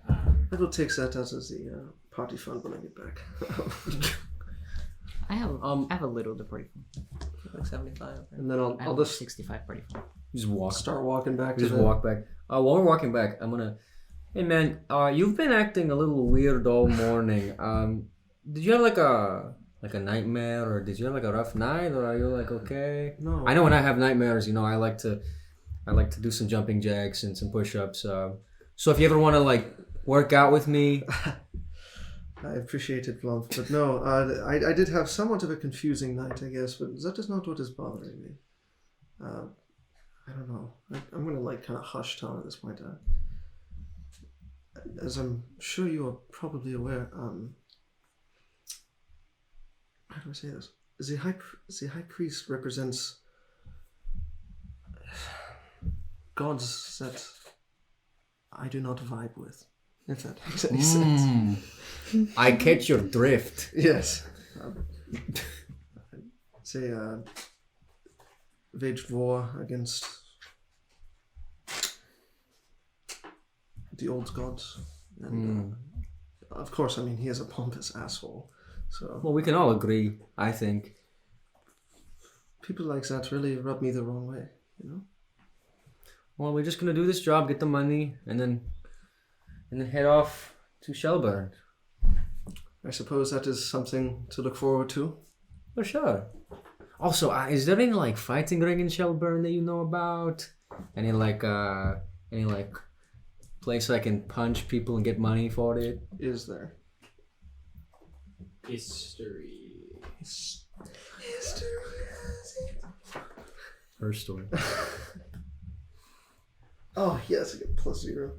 I will take that as the party fund when I get back. I have a little to party fund. Like 75. And then I'll I have just 65 party fund. Just walk. start walking back. Just to the... walk back. While we're walking back, I'm gonna. Hey man, you've been acting a little weird all morning. Did you have like a nightmare, or did you have like a rough night, or are you like okay? No. I know when I have nightmares, I like to do some jumping jacks and some push-ups. So if you ever want to like work out with me, I appreciate it, Blunt, but no, I did have somewhat of a confusing night, I guess, but that is not what is bothering me. I don't know. I'm gonna like kind of hush town at this point. As I'm sure you are probably aware, how do I say this? The high priest represents gods that I do not vibe with, if that makes any sense. I catch your drift. Yes. Say, waged war against the old gods. And, of course, I mean, he is a pompous asshole. So Well, we can all agree, I think. people like that really rub me the wrong way, Well, we're just gonna do this job, get the money, and then head off to Shelburne. I suppose that is something to look forward to. For sure. Also, is there any like fighting ring in Shelburne that you know about? Any place I can punch people and get money for it? Is there? History. Her story. Oh, yes, I get +0.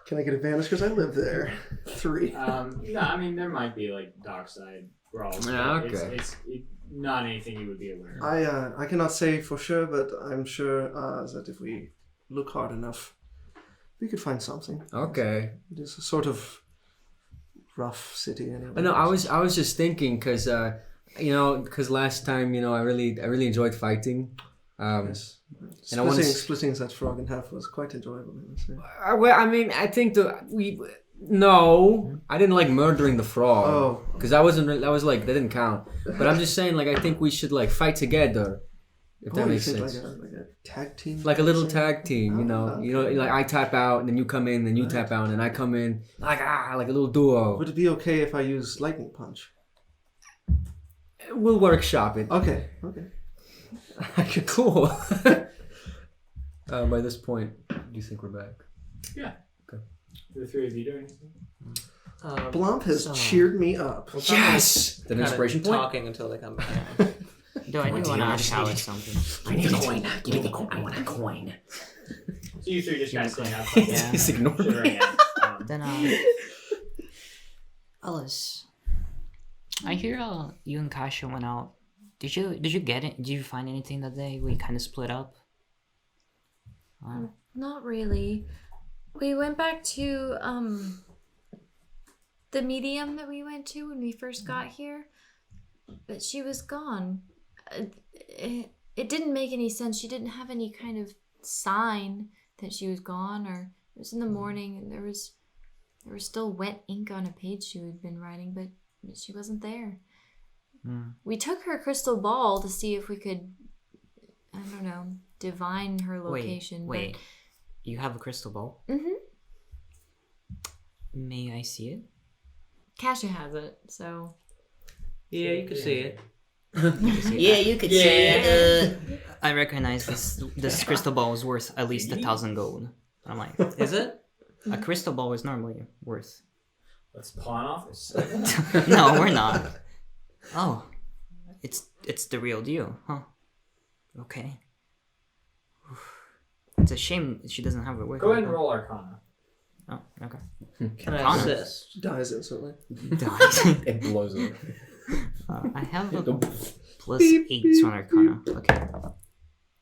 Can I get advantage because I live there? 3. No, I mean there might be like dockside brawls. But Okay. It's not anything you would be aware of. I cannot say for sure, but I'm sure that if we look hard enough, we could find something. Okay. It is a sort of rough city anyway. No, I was just thinking because last time I really enjoyed fighting. Yes. And I wanna Splitting that frog in half was quite enjoyable, I must say. Well, I mean, I think I didn't like murdering the frog. Oh. Because that didn't count. But I'm just saying, like, I think we should like fight together. If that makes sense. Like a tag team? Like a little tag team, Okay. like I tap out and then you come in, then you tap out and then I come in, like a little duo. Would it be okay if I use lightning punch? We'll workshop it. Okay. Cool. By this point, do you think we're back? Yeah. Okay. Do the 3 of you do anything? Blump has cheered me up. Yes! The inspiration point? Talking until they come back. Do I do want to shout something? I need a coin. Give me the coin. I want a coin. So you 3 just guys staying outside. Yeah. Just ignore me. Shivering out. Then Alice, I hear you and Kasha went out. Did you get it? Did you find anything that day? We kind of split up. Not really. We went back to the medium that we went to when we first got here, but she was gone. It didn't make any sense. She didn't have any kind of sign that she was gone, or it was in the morning and there was still wet ink on a page she had been writing, but she wasn't there. We took her crystal ball to see if we could, I don't know, divine her location. Wait. You have a crystal ball? Mm-hmm. May I see it? Kasha has it, so. Yeah, you can see it. Yeah, you could see it. I recognize this crystal ball is worth at least 1,000 gold. I'm like, Is it? a crystal ball is normally worth Let's pawn off this. No, we're not. Oh, it's the real deal, huh? Okay. It's a shame she doesn't have her work. Go ahead and roll Arcana. Oh, okay. Can I Arcana. assist? Dies instantly. It blows up. I have a +8 on Arcana. Okay.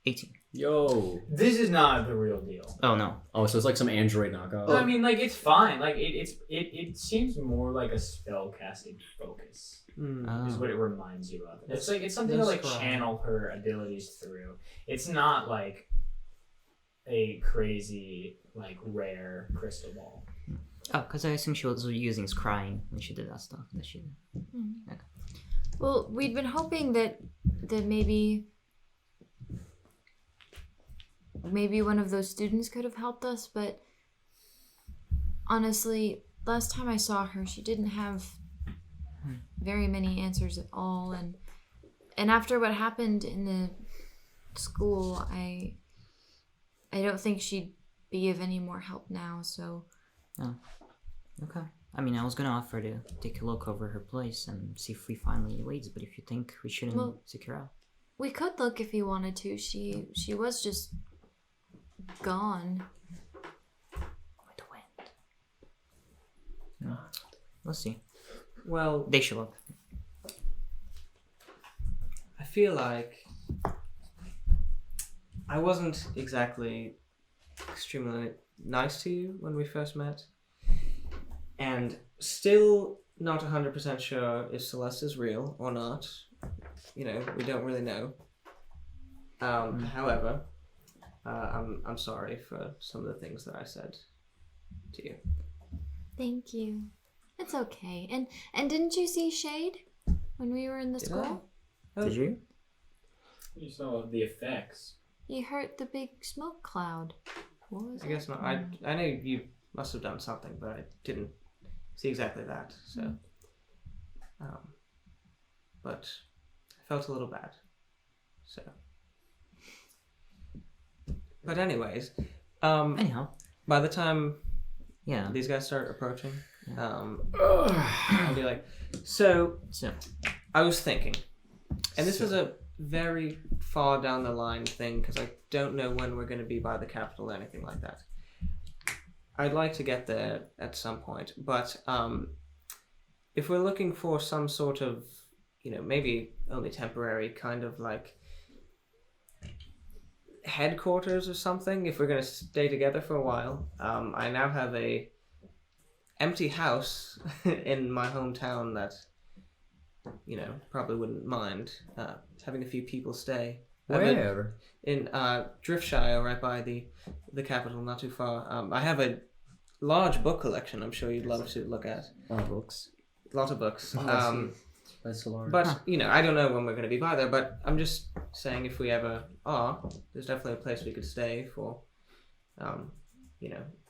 18. Yo. This is not the real deal. Oh no. Oh, so it's like some android knockoff. I mean, like, it's fine. Like, it seems more like a spell casting focus. Is what it reminds you of. It's like it's something to like channel her abilities through. It's not like a crazy like rare crystal ball. Oh, because I assume she was using scrying when she did that stuff. That she did. Okay. Well, we'd been hoping that maybe one of those students could have helped us, but honestly, last time I saw her, she didn't have very many answers at all, and after what happened in the school, I don't think she'd be of any more help now, so... Oh, okay. I mean, I was gonna offer to take a look over her place and see if we find any leads, but if you think we shouldn't seek her out. We could look if you wanted to. She was just gone. With the wind. Let's see. Well, They show up. I feel like I wasn't exactly extremely nice to you when we first met, and still not 100% sure if Celeste is real or not. You know, we don't really know. However, I'm sorry for some of the things that I said to you. Thank you. It's okay. And didn't you see Shade when we were in the school? Did you? You saw the effects. He hurt the big smoke cloud. What was I guess not. I know you must have done something, but I didn't see exactly that. So, but I felt a little bad. So, but anyways, Anyhow. by the time Yeah. these guys start approaching, I'll be like, so I was thinking, and this is a very far down the line thing because I don't know when we're going to be by the capital or anything like that. I'd like to get there at some point, but if we're looking for some sort of, maybe only temporary kind of like headquarters or something, if we're going to stay together for a while, I now have a empty house in my hometown that probably wouldn't mind having a few people stay. Where? In Driftshire, right by the capital, not too far. I have a large book collection. I'm sure you'd love to look at. Books. A lot of books. That's large. But I don't know when we're going to be by there. But I'm just saying, if we ever are, there's definitely a place we could stay for,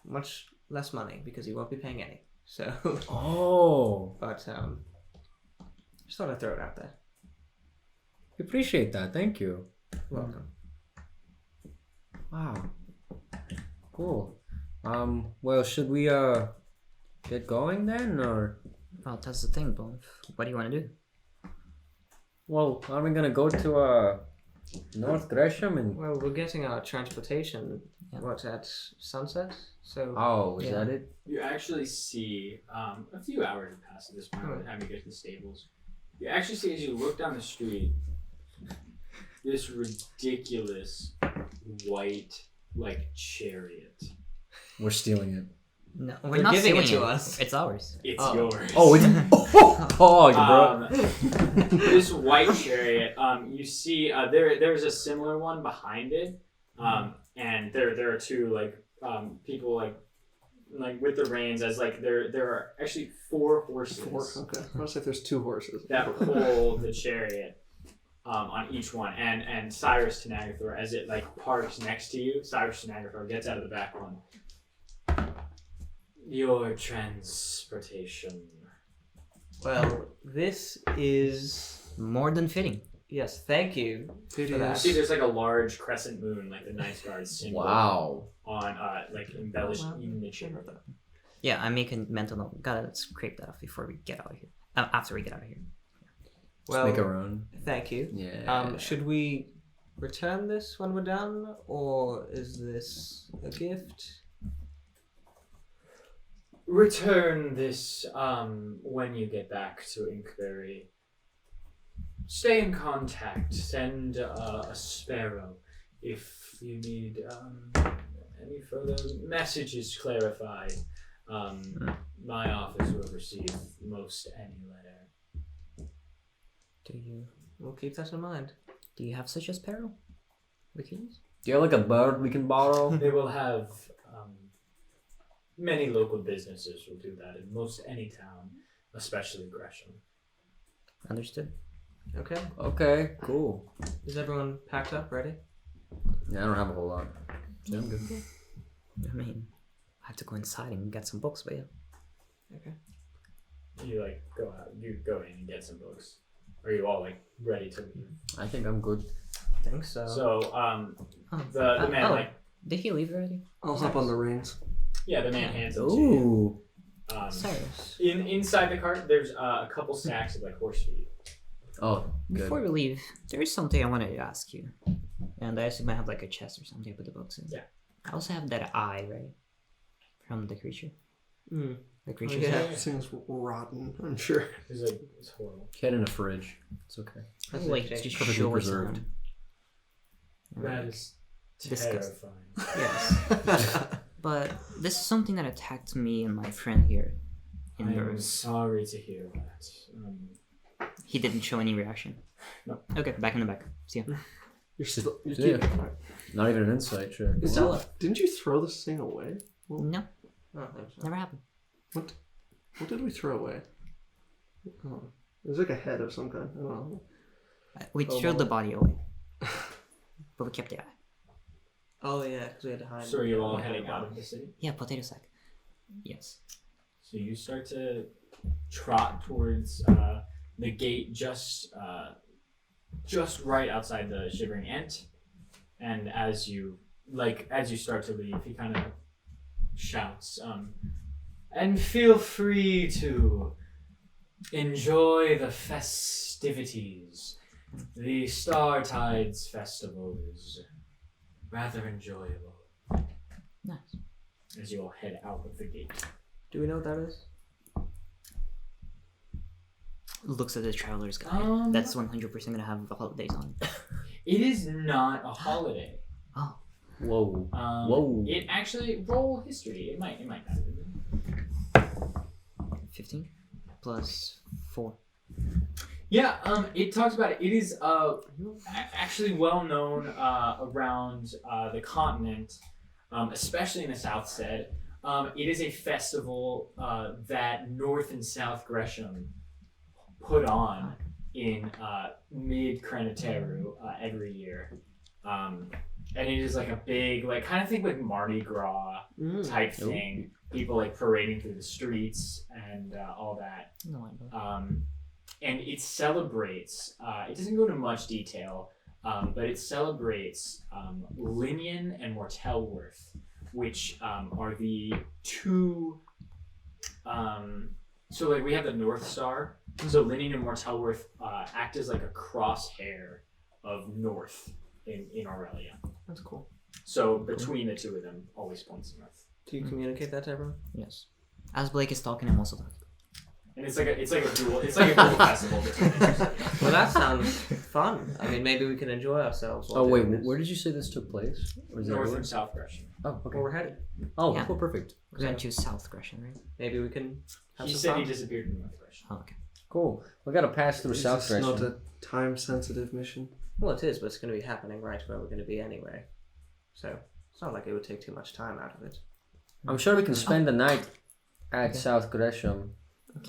much less money because you won't be paying any. So. Oh. But just thought I'd throw it out there. Appreciate that. Thank you. Welcome. Wow. Cool. Well, should we get going then, or? Well, that's the thing, Bones. What do you want to do? Well, are we gonna go to North Gresham and? Well, we're getting our transportation. What's at sunset? So. Oh, is that it? You actually see a few hours have passed at this point by the time you get to the stables. You actually see as you look down the street this ridiculous white chariot. We're stealing it. No, We're not giving it stealing to us. It's ours. It's yours. Oh, it's bro. This white chariot. You see there's a similar one behind it. And there are two people with the reins as there are actually 4 horses. 4? Okay. I was like, there's 2 horses. That pull the chariot on each one. And Cyrus Tenagathor, as it parks next to you, Cyrus Tenagathor gets out of the back one. Your transportation. Well, this is More than fitting. yes. Thank you for You that. see there's a large crescent moon, the Night Guard symbol. Wow. On embellished in the chariot. Yeah, I'm making mental note. Gotta scrape that off before we get out of here. After we get out of here. Well, Make a run. thank you. Yeah. Should we return this when we're done, or is this a gift? Return this when you get back to Inkberry. Stay in contact. Send a sparrow if you need any further messages clarified. My office will receive most any letter. We'll keep that in mind. Do you have such a sparrow we can use? Do you have like a bird we can borrow? They will have many local businesses will do that in most any town, especially Gresham. Understood. Okay. Okay, cool. Is everyone packed up, ready? Yeah, I don't have a whole lot. So I'm good. I mean, I have to go inside and get some books, but yeah. Okay. You like go out, you go in and get some books. Are you all like ready to leave? I think I'm good. I think so. So the man did he leave already? I'll hop on the reins. yeah, the man hands it to you. Ooh. Cyrus. Inside the cart, there's a couple stacks of like horse feed. Oh, good. Before we leave, there is something I wanted to ask you. And I assume I have like a chest or something to put the books in. Yeah. I also have that eye, right? From the creature. Mm. The creature's yeah. eye. That thing's rotten, I'm sure. It's horrible. Get in a fridge. It's okay. That's Like, interesting. just Perfectly shorts preserved. on. That is Disgusting. terrifying. Yes. But this is something that attacked me and my friend here. In I'm yours. sorry to hear that. He didn't show any reaction. No. Okay, back in the back. See ya. Yeah. Not even an insight, sure. Stella. Didn't you throw this thing away? No, Oh, thanks. never happened. What did we throw away? Oh, it was like a head of some kind. I don't know. We Oh, threw the well. body away. But we kept the eye. Oh yeah, because we had to hide. So are you all heading out of the city? Yeah, potato sack. Yes. So you start to trot towards the gate just right outside the Shivering Ant, and as you start to leave, he kind of shouts, "And feel free to enjoy the festivities. The Star Tides Festival is rather enjoyable." Nice. As you all head out of the gate. Do we know what that is? Looks at the traveler's guide. That's 100% gonna have the holidays on. It is not a holiday. Oh. Whoa. Whoa! It actually roll history. It might not have been. 15 plus 4. Yeah. It talks about it. It is actually well known around the continent, especially in the South Stead. It is a festival that North and South Gresham put on in mid Kreniteru every year. And it is like a big, like, kind of think like Mardi Gras type thing. People like parading through the streets and all that. No, I don't. And it celebrates, it doesn't go into much detail, but it celebrates Linian and Mortelworth, which are the two, so like we have the North Star, so Linian and Mortelworth act as like a crosshair of North in Aurelia. That's cool. So between the two of them, always points north. Do you communicate that to everyone? Yes. As Blake is talking, I'm also talking. And it's like a dual festival between the two. Well, that sounds fun. I mean, maybe we can enjoy ourselves. while Oh wait, doing this. where did you say this took place? Or is that North where- and South Gresham. Oh, okay. Where we're headed? Oh, Yeah. cool, perfect. We're going to South Gresham, right? Maybe we can have He some said fun. he disappeared in North Gresham. Oh, okay. Cool. We gotta pass through Is South this not Gresham. a time-sensitive mission? Well, it is, but it's going to be happening right where we're going to be anyway. So it's not like it would take too much time out of it. I'm sure we can spend the night at Okay. South Gresham,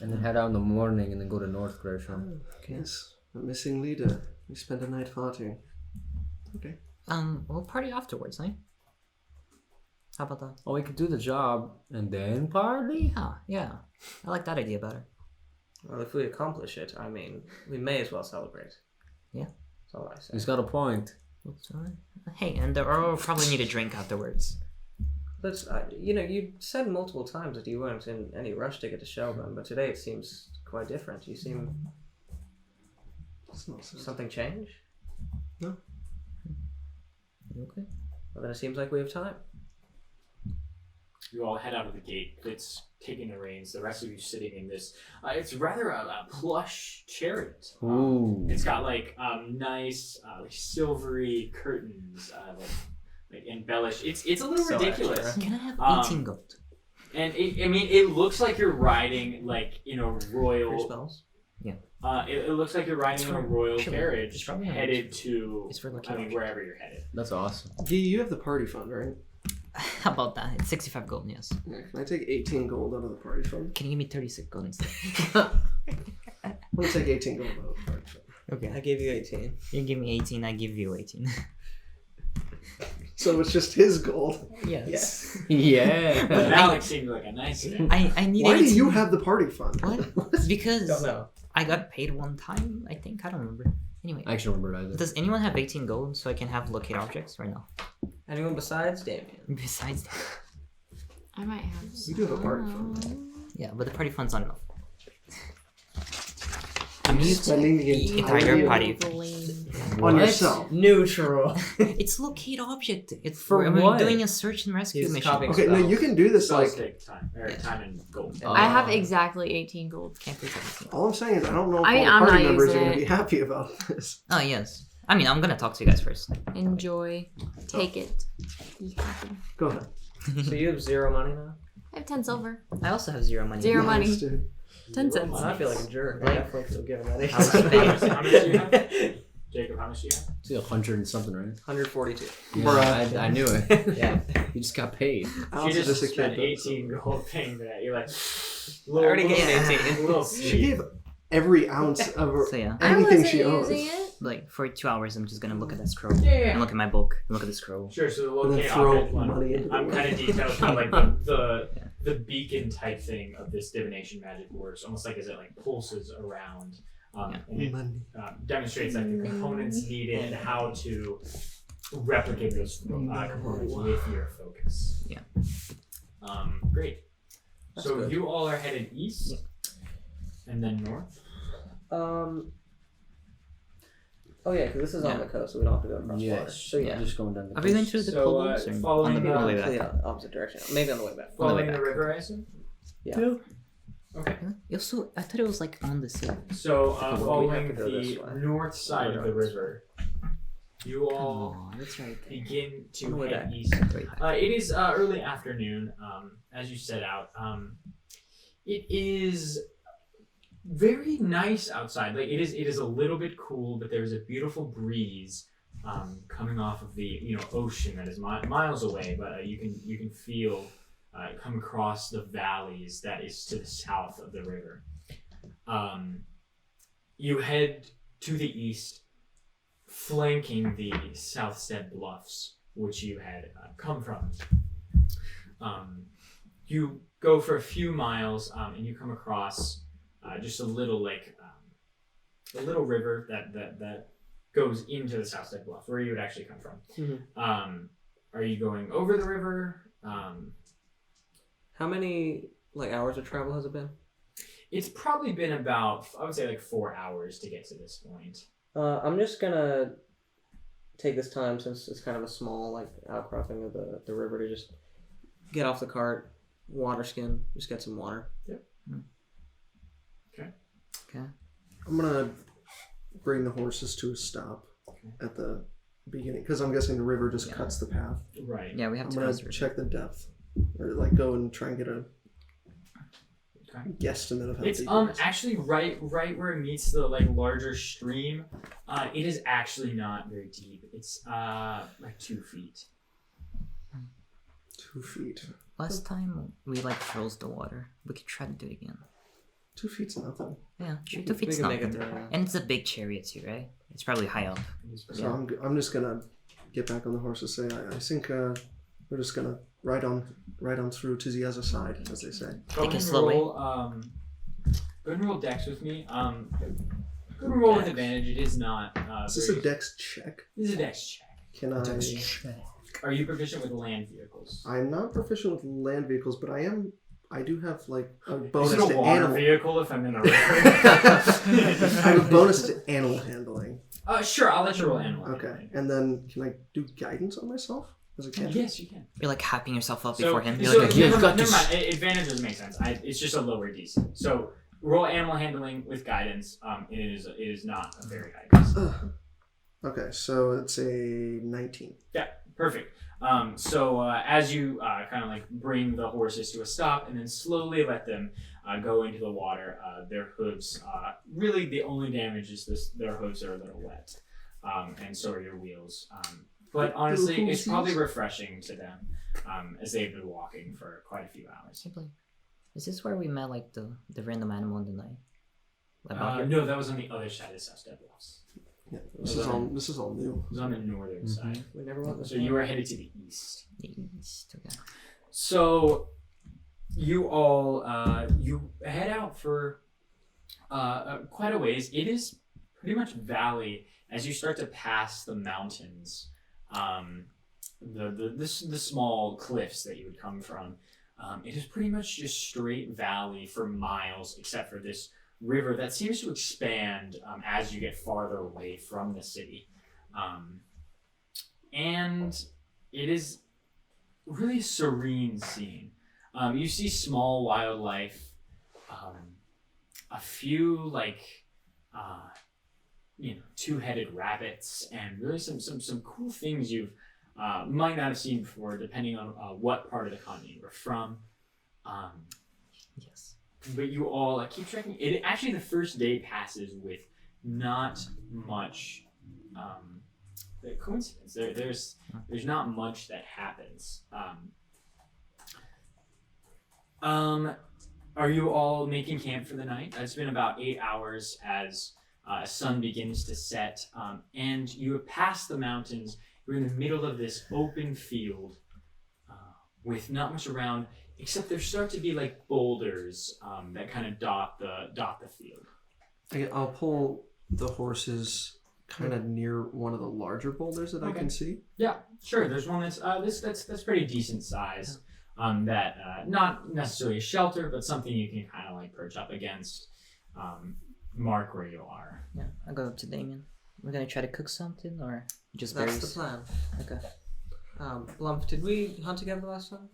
and then head out in the morning, and then go to North Gresham. Yes, a missing leader. We spent a night farting. Okay. We'll party afterwards, eh? How about that? Oh, we could do the job and then party. Yeah. I like that idea better. Well, if we accomplish it, I mean, we may as well celebrate. Yeah. That's all I say. He's got a point. Hey, and there are probably need a drink afterwards. But you said multiple times that you weren't in any rush to get to Shelburne, but today it seems quite different. You seem... Something changed? No. Okay. Well, then it seems like we have time. You all head out of the gate. It's taking the reins. The rest of you sitting in this. It's rather a plush chariot. Ooh. It's got nice silvery curtains, like embellished. It's a little So ridiculous. Can I have 18 gold? And it looks like you're riding in a royal. Free spells? Yeah. It looks like you're riding in a royal carriage it's probably headed to. It's for lucky I mean, wherever you're headed. That's awesome. You have the party fund, right? How about that? It's 65 gold, yes. Yeah, can I take 18 gold out of the party fund? Can you give me 36 gold instead? I'm gonna take 18 gold out of the party fund. Okay. I gave you 18. You give me 18, I give you 18. So it's just his gold. Yes. Yeah. But Alex seemed like a nice guy. I need Why 18. do you have the party fund? What? Because Don't know. I got paid one time, I think. I don't remember. Anyway. I actually don't remember either. Does anyone have 18 gold so I can have locate objects right now? Anyone besides Damien? Besides that. I might have. You do have a party fund. Yeah, but the party fund's not enough. I'm spending the entire party. On yourself. Neutral. It's locate object. It's For I'm what? doing a search and rescue He's mission. copying Okay, no, you can do this Spells like. take time and gold. I have exactly 18 gold. Can't please everything. All I'm saying is I don't know if I mean, all I'm the party not members are using going to it. be happy about this. Oh yes. I mean, I'm gonna talk to you guys first. Enjoy. Take it. Be happy. Go ahead. So you have 0 money now? I have 10 silver. I also have 0 money. 0 money. Nice, dude. 10 cents. Well, I feel like a jerk. I definitely feel given that. How much do you have? Jacob, how much do you have? It's 100 and something, right? 142. Yeah, I knew it. Yeah. You just got paid. I She also just a kid, spent though, 18 gold paying that. You're like, I already gave 18. Little She sweet. gave every ounce of her, So yeah, I anything wasn't she owns. using it. like for 2 hours, I'm just gonna look at that scroll Yeah. and look at my book and look at the scroll. Sure, so the And then locate throw object one. money into the I'm kind of detailed how like the beacon type thing of this divination magic works, almost like as it like pulses around. And it Money. demonstrates like the components needed and how to replicate those components with your focus. Yeah. Great. That's So good. you all are headed east, and then north. Oh yeah, because this is on the coast, so we don't have to go across water. Yes. So yeah, Just going down the Are we going coast. through the So, kobolds or following on the the- way actually back? opposite direction. Maybe on the way back. On the way Following the back. river, I assume. Yeah. Okay. It also, I thought it was like on the sea. So we have following to go this the way. north side of the river, you all Oh, that's right there. begin On the to way head back. east. Way back. It is early afternoon as you set out. It is very nice outside. Like it is a little bit cool, but there's a beautiful breeze coming off of the ocean that is miles away. But you can feel come across the valleys that is to the south of the river. You head to the east, flanking the Southstead Bluffs, which you had come from. You go for a few miles, and you come across just a little river that goes into the Southstead Bluff, where you would actually come from. Mm-hmm. Are you going over the river? How many hours of travel has it been? It's probably been about, I would say, 4 hours to get to this point. I'm just gonna take this time, since it's kind of a small outcropping of the river, to just get off the cart, water skin, just get some water. Yep. Okay. I'm gonna bring the horses to a stop at the beginning, because I'm guessing the river just cuts the path. Right. Yeah, we have I'm to gonna reserve. check the depth, or go and try and get a guesstimate of how It's deep it is. actually right where it meets the larger stream. It is actually not very deep. It's 2 feet. 2 feet. Last time we froze the water. We could try to do it again. 2 feet's nothing. Yeah, sure. We 2 feet's can make nothing. it there. And it's a big chariot too, right? It's probably high up. So I'm just gonna get back on the horse and say I think we're just gonna ride on through to the other side, as they say. Go Take ahead it and slowly. roll. Go ahead and roll Dex with me. Go ahead and roll with advantage. It is not. Is this a dex check? This is a Dex check. Can I? Are you proficient with land vehicles? I'm not proficient with land vehicles, but I do have like a Is bonus it a to water animal. vehicle if I'm in a river? I have a bonus to animal handling. Sure, I'll let you roll animal. Okay, handling. and then can I do guidance on myself as a cantrip? Yes, you can. You're like hyping yourself up So, before him. You're so like, yeah, "Yeah, you've got never this." mind. Advantage doesn't make sense. It's just a lower DC. So roll animal handling with guidance. It is not a very high DC. Okay, so it's a 19. Yeah, perfect. So as you kind of like bring the horses to a stop and then slowly let them go into the water, their hooves, really the only damage is their hooves are a little wet, and so are your wheels. But honestly, it's probably refreshing to them as they've been walking for quite a few hours. Simply. Is this where we met like the random animal in the night? About here? No, that was on the other side of South Step Bluffs. Yeah, this is all new. It was on the northern side. We never went this So way. you are headed to the east. East, okay. So you all you head out for quite a ways. It is pretty much valley as you start to pass the mountains. The small cliffs that you would come from. It is pretty much just straight valley for miles, except for this river that seems to expand as you get farther away from the city. And it is really a serene scene. You see small wildlife, a few like two-headed rabbits, and really some cool things you've might not have seen before, depending on what part of the continent you were from. Yes. But you all keep trekking. It actually, the first day passes with not much coincidence. There's not much that happens. Are you all making camp for the night? It's been about 8 hours as sun begins to set, and you have passed the mountains. You're in the middle of this open field with not much around, except there start to be like boulders that kind of dot the field. I'll pull the horses kind of near one of the larger boulders that I can see. Yeah, sure. There's one that's pretty decent size. That not necessarily a shelter, but something you can kind of like perch up against. Mark where you are. Yeah, I'll go up to Damien. We're gonna try to cook something, or just That's berries? the plan. Okay. Blumph, did we hunt together last time?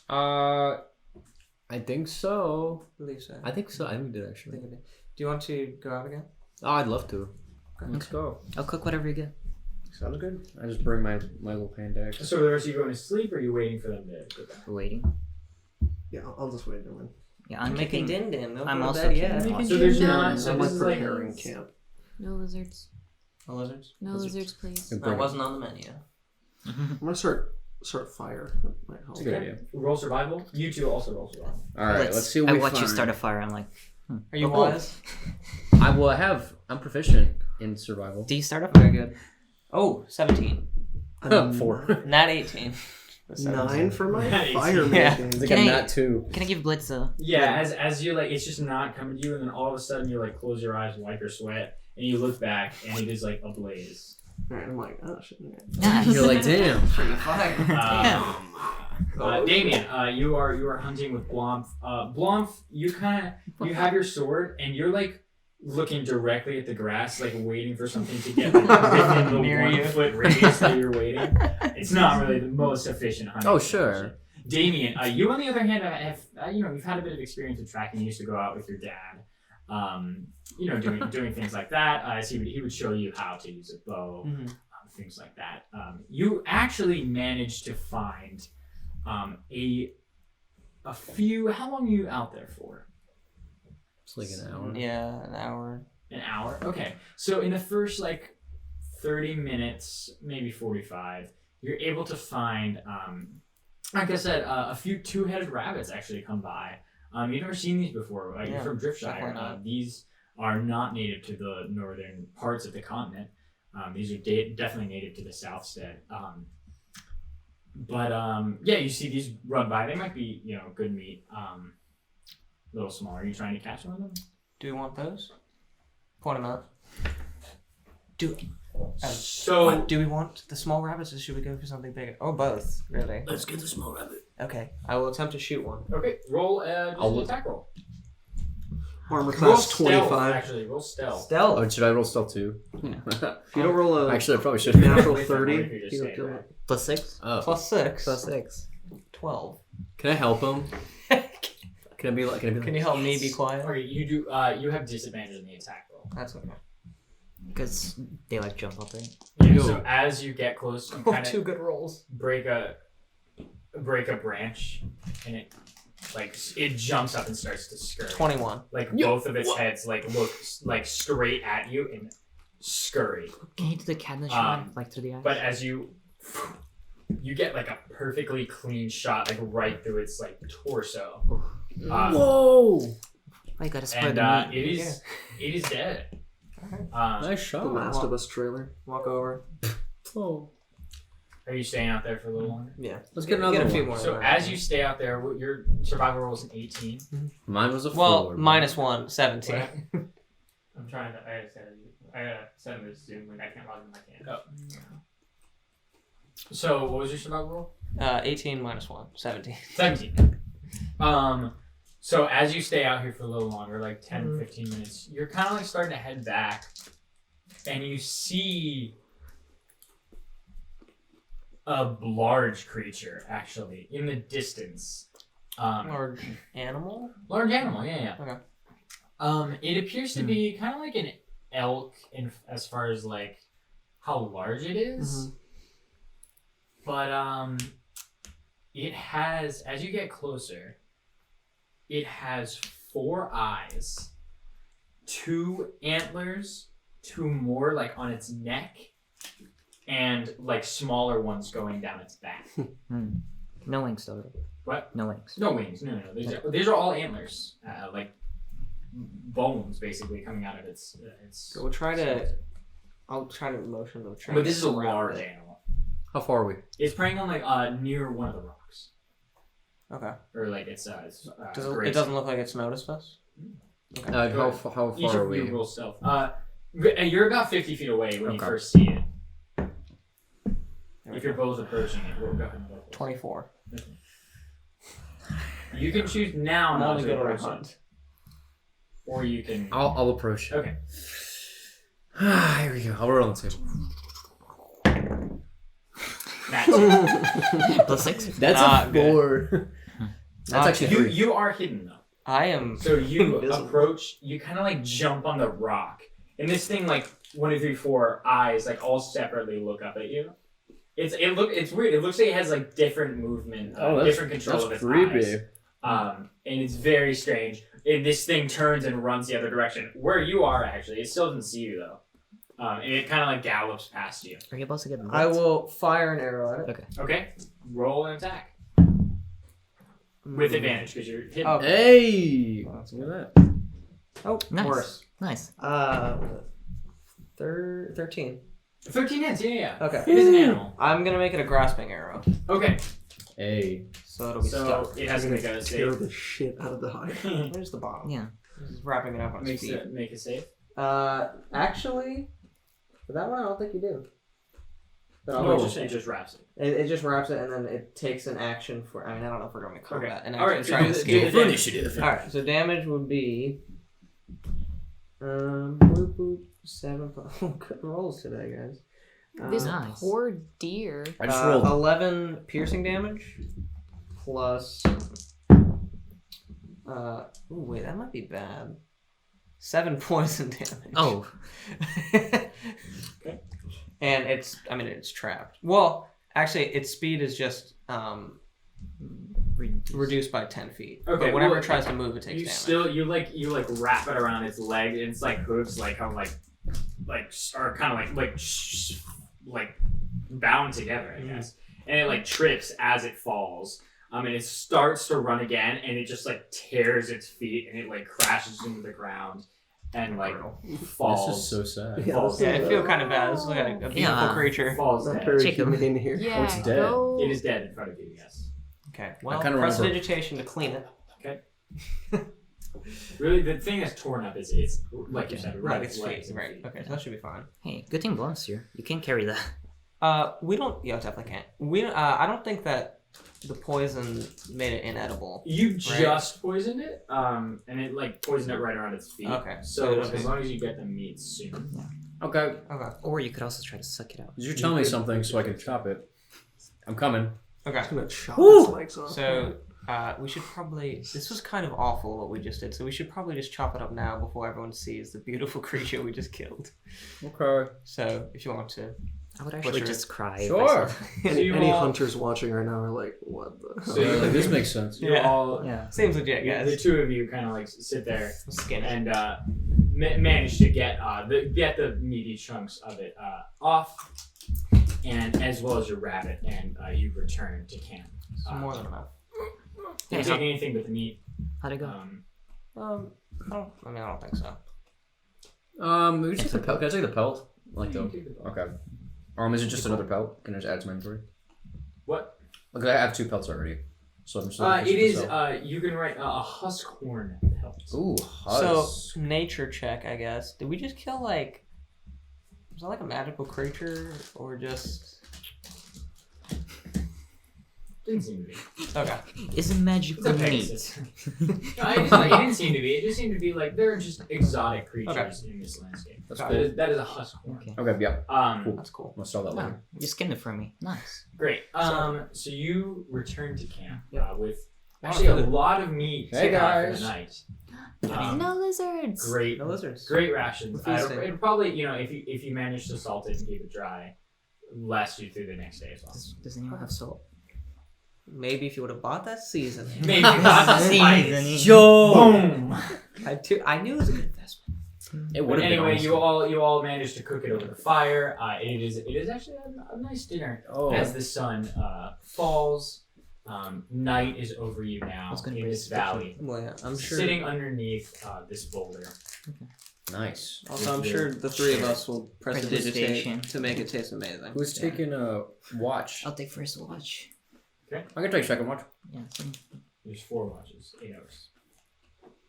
I think so. I believe so. I think so. I think we did I actually. think I did. Do you want to go out again? Oh, I'd love to. Let's go. I'll cook whatever you get. Sounds good. I just bring my little Pandex. So the rest of you going to sleep, or are you waiting for them to go back? We're waiting. Yeah, I'll just wait a minute. Yeah, I'm making. din. I'm also yeah. keeping watch. So there's No, not. no, So I'm this like is like preparing camp. No lizards. No lizards? No lizards, please. Good. That wasn't on the menu. I'm gonna start fire. That might help. That's a good idea. Roll survival. You two also roll survival. All right, let's see what I we watch find. you start a fire. I'm like, Are you Oh. wise? I'm proficient in survival. do you start a fire? Very good. Oh, 17. 4. Not 18. 9 for my Nice. fire Yeah. I making. think Can I'm I- not 2. Can I give Blitz a? Yeah, as you like, it's just not coming to you, and then all of a sudden you like close your eyes, wipe your sweat, and you look back, and it is like ablaze. Alright, I'm like, oh shit. You're like, damn. Free fire. Damien, you are hunting with Blomf. Blomf, you have your sword, and you're like looking directly at the grass, like waiting for something to get like, within the Near 1 you. foot radius that you're waiting. It's not really the most efficient hunting. Oh, sure. Damien, you on the other hand have you've had a bit of experience with tracking. You used to go out with your dad, doing things like that. As he would show you how to use a bow, things like that. You actually managed to find a few. How long are you out there for? It's like an hour. Yeah, an hour. An hour? Okay. So in the first like 30 minutes, maybe 45, you're able to find, like I said, a few two-headed rabbits actually come by. You've never seen these before. You're Yeah, from definitely Driftshire. not. These are not native to the northern parts of the continent. These are definitely native to the Southstead. Yeah, you see these run by. They might be, good meat. A little smaller. Are you trying to catch one of them? Do we want those? Point them out. So do we want the small rabbits or should we go for something bigger? Or both, really? Let's get the small rabbit. Okay, I will attempt to shoot one. okay, roll just an attack roll. Armor Roll class stealth, 25. actually. Roll stealth. Stealth. Oh, should I roll stealth too? If you don't roll a Actually, I probably should. natural If 30, you're just you don't staying kill there. it. Plus 6? Oh. Plus 6. Plus 6. 12. Can I help him? Can I be like? Can you help me be quiet? Okay, you do. You have disadvantage in the attack roll. That's okay. Because they like jump up, right? Yeah, Yo. so as you get close, you Oh, kind 2 of good rolls. break a branch, and it jumps up and starts to scurry. 21. Like both of its heads look like straight at you and scurry. Can you do the Cadmus Um, shot, like through the eyes? But as you get like a perfectly clean shot, like right through its like torso. Whoa! I gotta spread And the meat. it is dead. Nice The shot. Last of Us trailer. Walk over. Oh. Are you staying out there for a little longer? Yeah. Let's get another a few one. more. So as you stay out there, your survival roll is an 18. Mine was a 4. Well, -1, 17. I'm trying to. I gotta send this Zoom link. I can't log in my camera. So what was your survival roll? 18 -1, 17. 17. So as you stay out here for a little longer, like 10, 15 minutes, you're kind of like starting to head back, and you see a large creature actually in the distance. Large animal? Large animal, yeah. Okay. It appears to be kind of like an elk in as far as like how large it is. But it has, as you get closer, it has 4 eyes, 2 antlers, 2 more like on its neck, and like smaller ones going down its back. No wings, though. Right? What? No wings. No wings. No. These are all antlers, like bones basically coming out of its. So we'll try to. I'll try to motion the train. But this is a large animal. How far are we? It's preying on like near one of the rocks, Okay. or like it's It doesn't look like it's noticed us? Okay. How far Each are of we? you roll stealth. You're about 50 feet away when you Okay. first see it. If you're both approaching it, we'll go ahead and roll. 24. You can choose now I'm not only to good on a approach hunt. it, or you can. I'll approach it. Okay. Here we go. I'll roll on the table. That's Plus 6? That's Not a good. 4. That's actually you. 3. You are hidden though. I am. So you Invisible. approach. You kind of like jump on the rock, and this thing like 1, 2, 3, 4 eyes like all separately look up at you. It's weird. It looks like it has like different movement, different control of its eyes. And it's very strange. And this thing turns and runs the other direction. Where you are actually, it still doesn't see you though. And it kind of like gallops past you. Are you about to get lit? I will fire an arrow at it. Okay. Okay, roll an attack with advantage because you're hidden. Oh. Hey! Look at that. Oh, Nice. worse. Nice. 13. 13 hits. Yeah. Okay. It is an animal. I'm gonna make it a grasping arrow, Okay, Hey. so it'll be so stuck. it has to make a Tear save. the shit out of the hide. Where's the bottom? Yeah. This is wrapping it up on its feet. Make a save. Actually, for that one, I don't think you do. But I'll No, just, it just wraps it. it just wraps it, and then it takes an action for. I mean, I don't know if we're going to combat. Okay. And All right, actually try to so escape. do the initiative. All right, so damage would be. Boop, boop, 7. Oh, good rolls today, guys. This Nice. poor deer. I just rolled. 11 piercing damage plus. Ooh, wait, that might be bad. 7 poison damage. Oh. Okay. And it's trapped. Well, actually, its speed is just reduced by 10 feet. Okay, But whenever well, it tries to move, it takes You damage. still you wrap it around its leg, and it's like hooves like kind of like are kind of like bound together, I guess. And it like trips as it falls. And it starts to run again, and it just like tears its feet, and it like crashes into the ground, and like falls. This is so sad. Falls Yeah, I dead. feel kind of bad. This is like a beautiful Yeah. creature. Falls Not dead. very Chicken. humane here. Yeah, it's dead. go. It is dead in front of you. Yes. Okay. Well, kinda remember- prestidigitation to clean it. Okay. Really, the thing that's torn up is it's like you said, Right, right? it's legs feet. and Right. feet. Okay, so that should be fine. Hey, good thing Blum's here. You can't carry that. We don't. Yeah, definitely can't. I don't think that the poison made it inedible. You just poisoned it, and it like poisoned it right around its feet. Okay. So Okay. as long as you get the meat soon. Okay. Okay. Or you could also try to suck it out. You tell me something so I can chop it. I'm coming. Okay. I'm gonna chop Woo! his legs off. So we should probably. This was kind of awful what we just did. So we should probably just chop it up now before everyone sees the beautiful creature we just killed. Okay. So if you want to. I would actually Butcher. just cry. if I Sure. saw- Any hunters watching right now are like, what the So you- Like, this makes sense. You all, Yeah. Seems legit, the guys. two of you kind of like sit there Skin it. and manage to get the meaty chunks of it off, and as well as your rabbit, and you return to camp. It's more than enough. Don't take anything but the meat. How'd it go? I don't think so. We take the pelt. Can I take the pelt? Like the. Okay. Is it just another pelt? Can I just add to my inventory? What? Okay, I have 2 pelts already. So I'm just. It is. You can write a husk horn pelt. Ooh, So husk. nature check, I guess. Did we just kill like? Was that like a magical creature or just? Didn't seem to be. Okay. Is it magical Okay, meat? No, it didn't seem to be. It just seemed to be like there are just exotic creatures in this landscape. That's That cool. is a husk horn. Okay. Okay, yeah. Cool. That's cool. I'll sell that Wow, later. you skinned it for me. Nice. Great. So you return to camp with Wow, actually a good. lot of meat Hey, to have for guys. the night. No lizards. Great, No lizards. great rations. We're feasting. It'd probably, if you manage to salt it and keep it dry, last you through the next day as well. Does anyone have salt? Maybe if you would have bought that seasoning. Maybe not the Seasoning. Yo! Boom. I knew it was a good investment. It would But have anyway, been you all managed to cook it over the fire. It is actually a nice dinner Oh. as the sun falls. Night is over you now was gonna in bring this it to valley, Well, yeah, I'm sure. sitting underneath this boulder. Nice. Also, I'm sure the three of us will Prestidigitation. prestidigitate to make it taste amazing. Who's taking a watch? I'll take first watch. I can take second watch. Yeah. Same. There's 4 watches, 8 hours.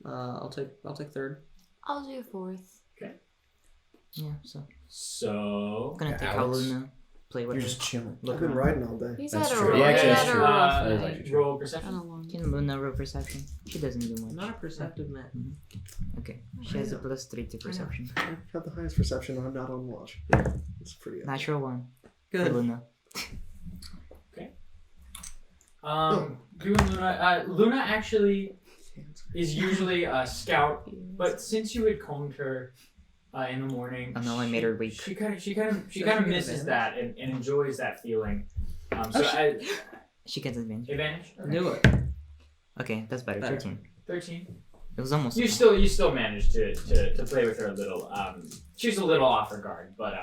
I'll take third. I'll do fourth. Yeah. So So I'm gonna take Alex. Aluna. Play with You're her. just chilling. Look I've been around. riding all day. He's That's had a true. rough, Yeah, he's actually, had that's a true. rough That is night. actually true. roll Been perception. a long Can Luna roll perception? She doesn't do I'm much. not a perceptive man. Okay. She has a +3 to perception. I have the highest perception when I'm not on watch. It's pretty. Natural 1 for Good. Luna. You and Luna. Luna actually is usually a scout, but since you had combed her in the morning, Oh no, I made her weak. She kind of she misses get that and enjoys that feeling. So She gets advantage. advantage. Okay. Knew it. Okay, that's better. Better. 13. 13. It was almost. You still managed to play with her a little. She's a little off her guard, but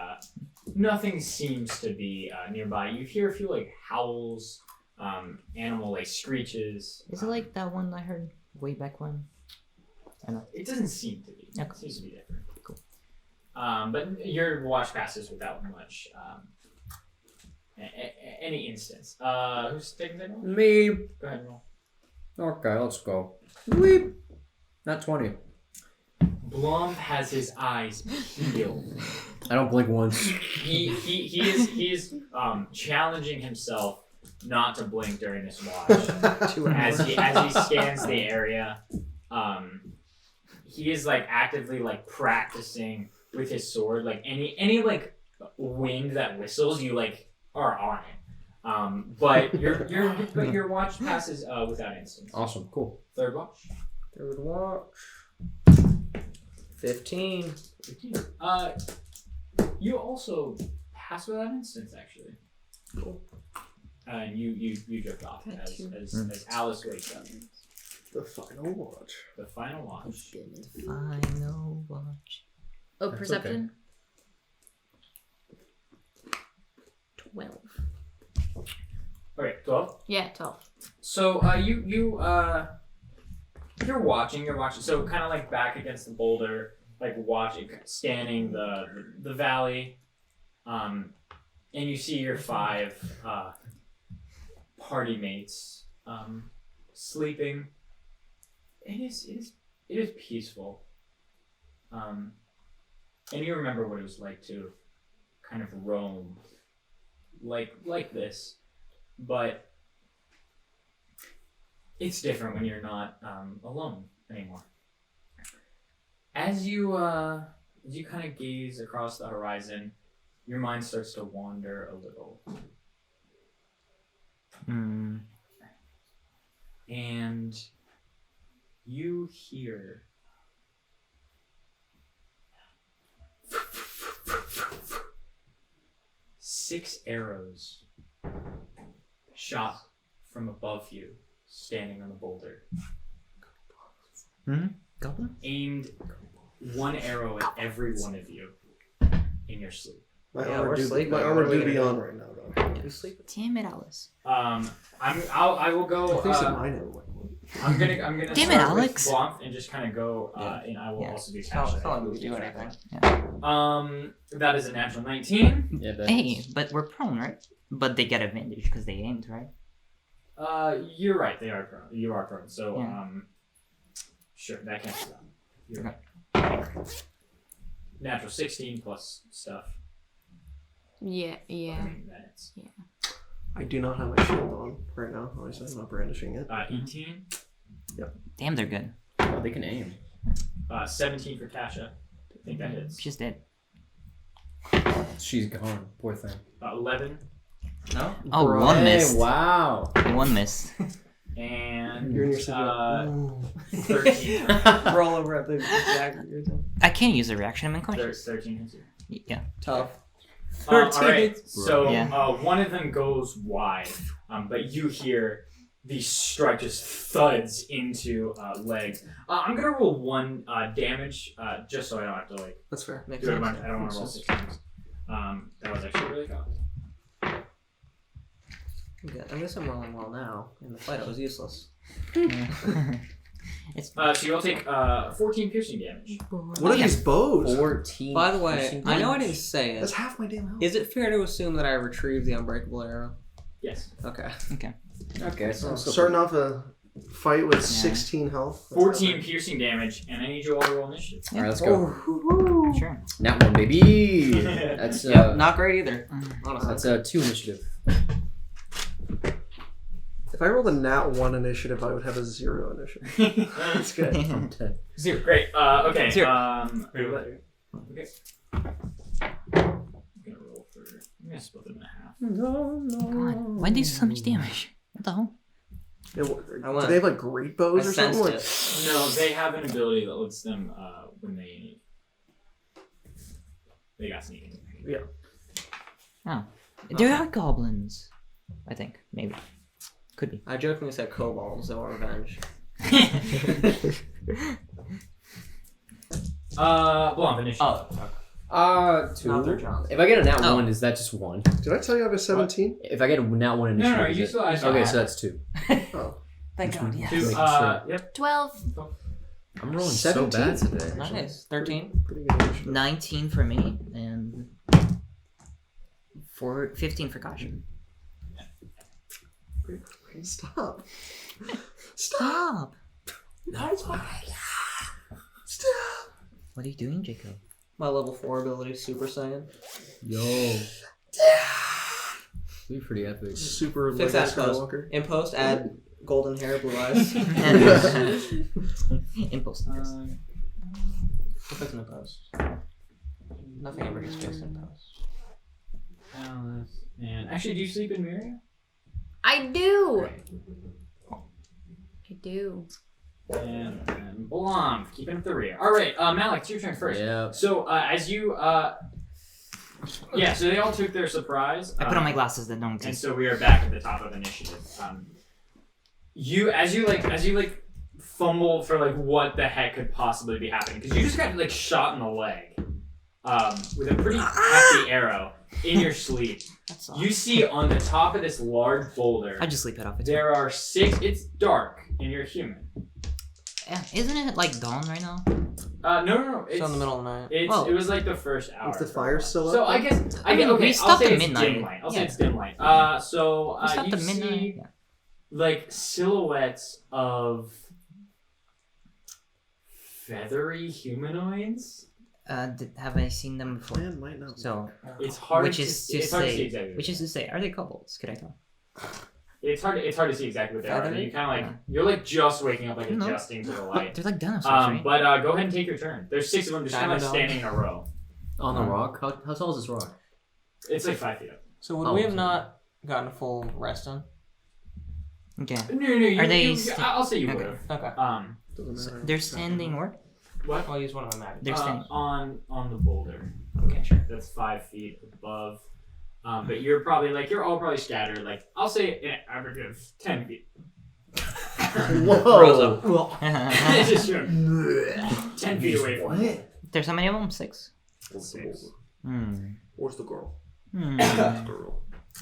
nothing seems to be nearby. You hear a few like howls, animal like screeches. Is it like that one I heard way back when? I know. It doesn't seem to be. Okay. It seems to be different. Cool. But your watch passes without much any instance. Who's taking that one? Me. Go ahead and roll. Okay, let's go. Weep. Not 20. Blum has his eyes peeled. I don't blink once. He is challenging himself not to blink during this watch as he scans the area. He is like actively like practicing with his sword. Like any like wind that whistles, you like are on it. But your watch passes without instance. Awesome, cool. Third watch. Third watch. 15. 15. You also pass without instance, actually. Cool. And you drift off as Alice wakes up. The final watch. The final watch. Final watch. Oh, That's perception. 12. Okay, 12. Yeah, 12. So you're watching. So kind of like back against the boulder, like watching, scanning the valley, and you see your 5 party mates sleeping. It is it is peaceful. And you remember what it was like to kind of roam like this, but it's different when you're not alone anymore. As you kind of gaze across the horizon, your mind starts to wander a little. And you hear six arrows shot from above you, standing on the boulder. Goblin? Aimed one arrow at every one of you in your sleep. My Yeah, armor we're do sleeping. my armor What are we do be gonna on do? right now though. You sleep? Damn it, Alice. I will go. At least in mine anyway. I'm gonna Damn it, start Alex. with Blanc and just kind of go. Yeah. And I will Yeah. also do Tell Kassidy. him to do anything. That is a natural 19. Yeah, that's Hey, but we're prone, right? But they get advantage because they aimed, right? You're right. They are prone. You are prone. So Yeah. sure, that counts. You're Okay. right. Natural 16 plus stuff. Yeah. I mean, that's I do not have my shield on right now. Obviously, I'm not brandishing it. 18. Damn, they're good. oh, they can aim. 17 for Kasha. I think that hits. She's dead. She's gone. Poor thing. 11 No? Oh, one missed. Hey, wow. One missed. and You're in your sleep. 13. Roll over at the dagger or something. I can't use a reaction. I'm unconscious. 13 hits you. Yeah. Tough. Alright, so Yeah. one of them goes wide, but you hear the strike just thuds into legs. I'm gonna roll 1 damage, just so I don't have to like That's fair. Makes do it a sense. bunch. I don't want to roll 6 times. That was actually really fast. Okay, I guess I'm rolling well now. In the fight, I was useless. It's So you'll take 14 piercing damage. What are these bows? 14. By the way, I know I didn't say That's it. half my damn health. Is it fair to assume that I retrieved the unbreakable arrow? Yes. Okay. Okay, so I'm still Starting off a fight with 16 health. That's 14 not piercing damage, and I need you all to roll initiative. All right, let's go. sure. Nat 1, baby. That's Yep, not great either. Honestly. that's 2 initiative. bad. If I rolled a nat 1 initiative, I would have a 0 initiative. That's good. I'm dead. 0. Great. Okay. Zero. Okay. I'm gonna roll for. I'm gonna split them in half. God, why do they do so much damage? What the hell? Yeah, I do went. they have like great I bows or something? sensed Like, it. No, they have an ability that lets them when they got sneaking. Oh, they are goblins. I think maybe could be. I jokingly said kobolds, they want revenge. Blanc initiative. Oh, 2. Not their jobs. If I get a nat Oh. 1, is that just 1? did I tell you I have a 17? If I get a nat 1 initiative, no, is you it- still have Okay, that. so that's 2. Oh. Thank God. Two, Making sure. Yep. 12. I'm rolling 17? so bad today. Nice. 13. Pretty good initiative. 19 for me and 15 for Kasha. Stop. Stop! Stop. What are you doing, Jacob? My level 4 ability, Super Saiyan. Yo. Be pretty epic. Super Fix Lego that in post. Skywalker. In post, add golden hair, blue eyes. Impulse. Yes. We'll fix it in post. Nothing ever gets fixed in post. And actually, do you sleep in Miria? I do. I do. And Blanc, keeping up the rear. All right, Malik, it's your turn first. Yeah. So as you, yeah, so they all took their surprise. I put on my glasses that don't And exist. so we are back at the top of initiative. You as you fumble for like what the heck could possibly be happening because you just got like shot in the leg with a pretty hefty arrow in your sleep. That sucks. You see on the top of this large boulder I just sleep it off. It's there are 6. It's dark and you're human. yeah, isn't it like dawn right now? No. It's in the middle of the night. It was like the first hour. Is the fire still up? So I guess mean, okay. we I'll stopped say at it's midnight. dim light. I'll say Yeah. it's dim light. So We stopped you at midnight. see Yeah. like silhouettes of feathery humanoids. Have I seen them before? Plan might not. So, It's hard which to is to it's hard to see say, exactly. which is to say, are they kobolds? Could I tell? It's hard to see exactly what they are. Feathery? You kind of like you're like just waking up, like No. adjusting to the light. They're like dinosaurs, right? But go ahead and take your turn. There's 6 of them just kind of like Diamond standing in a row. On the rock? How tall is this rock? It's like 5 feet up. So would we have not gotten a full rest on? Okay. No, Are they I'll say you okay. would have. Okay. Doesn't So matter. they're standing where? What? I'll use one of my magic. They're standing. On the boulder. Okay, sure. That's 5 feet above. But you're probably like you're all probably scattered. Like I'll say an average of 10 feet. Whoa! It's just you're 10 feet away from you. There's how many of them? 6? 6. Where's the girl?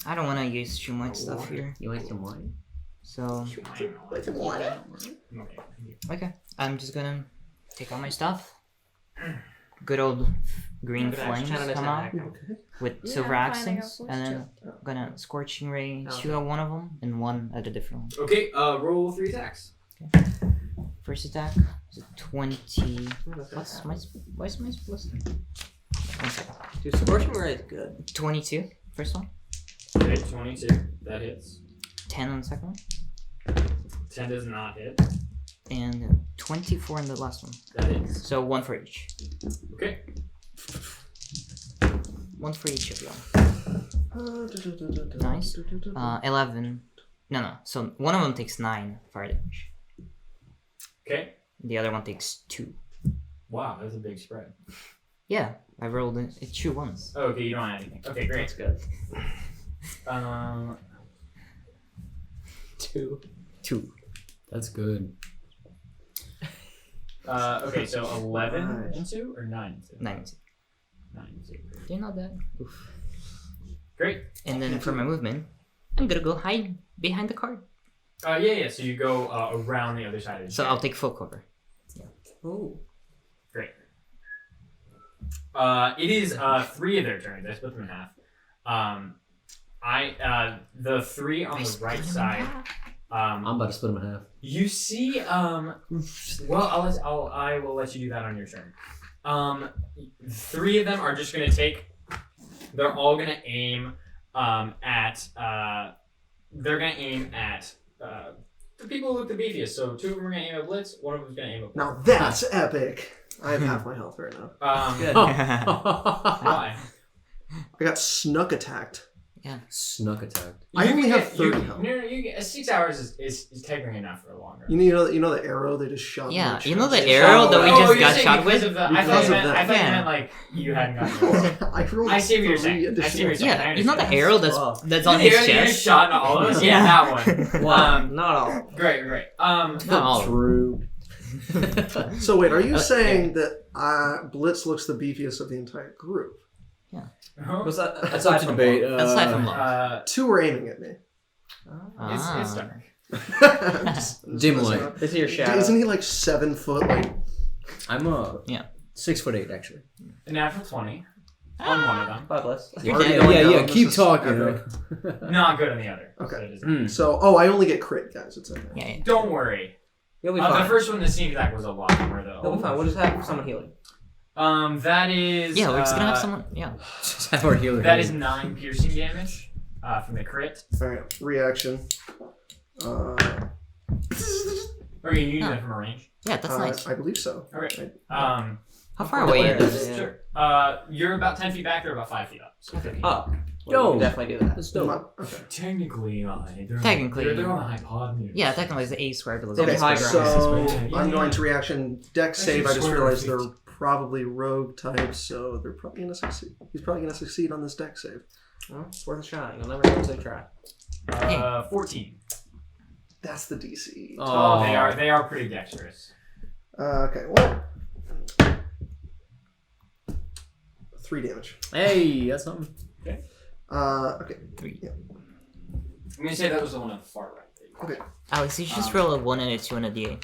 I don't want to use too much stuff here. You like your wine? So, Okay. okay. I'm just gonna take all my stuff. Good old green Good action, flames try to come out attack. with Yeah, silver I'm finding accents, a and then I'm gonna scorching ray Okay. shoot at one of them and one at a different one. Okay. Roll 3 attacks. First attack is a 20. What's my why is my plus? One second. Dude, Scorching Ray is good. 22. First one. Okay, 22. That hits. 10 on the second one. 10 does not hit. And 24 on the last one. That hits. So one for each. Okay. One for each of y'all. Nice. 11. No. So one of them takes 9 fire damage. Okay. The other one takes 2. Wow, that's a big spread. Yeah, I rolled it 2 ones. Oh, okay, you don't have anything. Okay, great. That's good. 2. That's good. Okay, so 11 and 2 or 9 and 2? 9 and 2. 9 and 2. They're not bad. Oof. Great. And then for my movement, I'm gonna go hide behind the cart. Yeah. So you go around the other side of the So chair. I'll take full cover. Ooh. Great. It is 3 of their turns. I split them in half. The 3 on the right side. I'm about to split them in half. You see, well, I will let you do that on your turn. 3 of them are just gonna take. They're all gonna aim at. They're gonna aim at the people who look the beefiest. So 2 of them are gonna aim at Blitz. 1 of them is gonna aim at. Now that's epic. I have half my health right now. Good. Why? I got snuck attacked. Snuck attacked. I only have 30 No, health. you get 6 hours is technically enough for a longer. You know the arrow they just shot. Yeah, me you know the with? arrow that we just you're got saying shot because with? of the, I Because thought of you meant that. like you hadn't gotten it. I rolled I see what you're 3 saying. I see what you're additional- saying. Yeah, you know the understand. arrow that's on You his know, you just chest? shot into all of us. Yeah, that one. Not all. Great. No. True. So wait, are you saying that Blitz looks the beefiest of the entire group? Was that That's up to debate. Aside from love. 2 were aiming at me. It's dark. Dim light. This is your shadow. Isn't he like 7 foot? Like I'm 6'8" actually. A natural 20 on one of them. 5 less. You're Already dead. going Yeah. down. Keep This is talking. epic. Not good on the other. Okay. So it is- Mm. So I only get crit, guys. It's okay. Yeah. Don't worry. You'll be The fine. first one, the sneak attack was a lot more though. You'll be fine. We'll just have someone healing. That is. Yeah, we're just gonna have someone. Yeah. Just have our healer. That is 9 piercing damage from the crit. All right. Reaction. Or you use that from a range. Yeah, that's nice. I believe so. Okay. How far away are those? Sure. You're about 10 feet back. They're about 5 feet up. So Up. Yo. We can definitely do that. Let's Am do I- it. Okay. technically, Technically. they're on a hypotenuse. Yeah, technically it's the A square below. They'll be the high square. ground. So Yeah. I'm going to reaction deck save. I just square realized feet. they're probably rogue types, so they're probably gonna succeed. He's probably gonna succeed on this deck save. Well, it's worth a shot. You'll never know until you try. 14. That's the DC. Oh, they are pretty dexterous. Okay. Well, 3 damage. Hey, that's something. Okay. 3. Yeah. I'm gonna say that was the one on the far right. Okay. Alex, you should just roll a 1 and a 2 and a D8.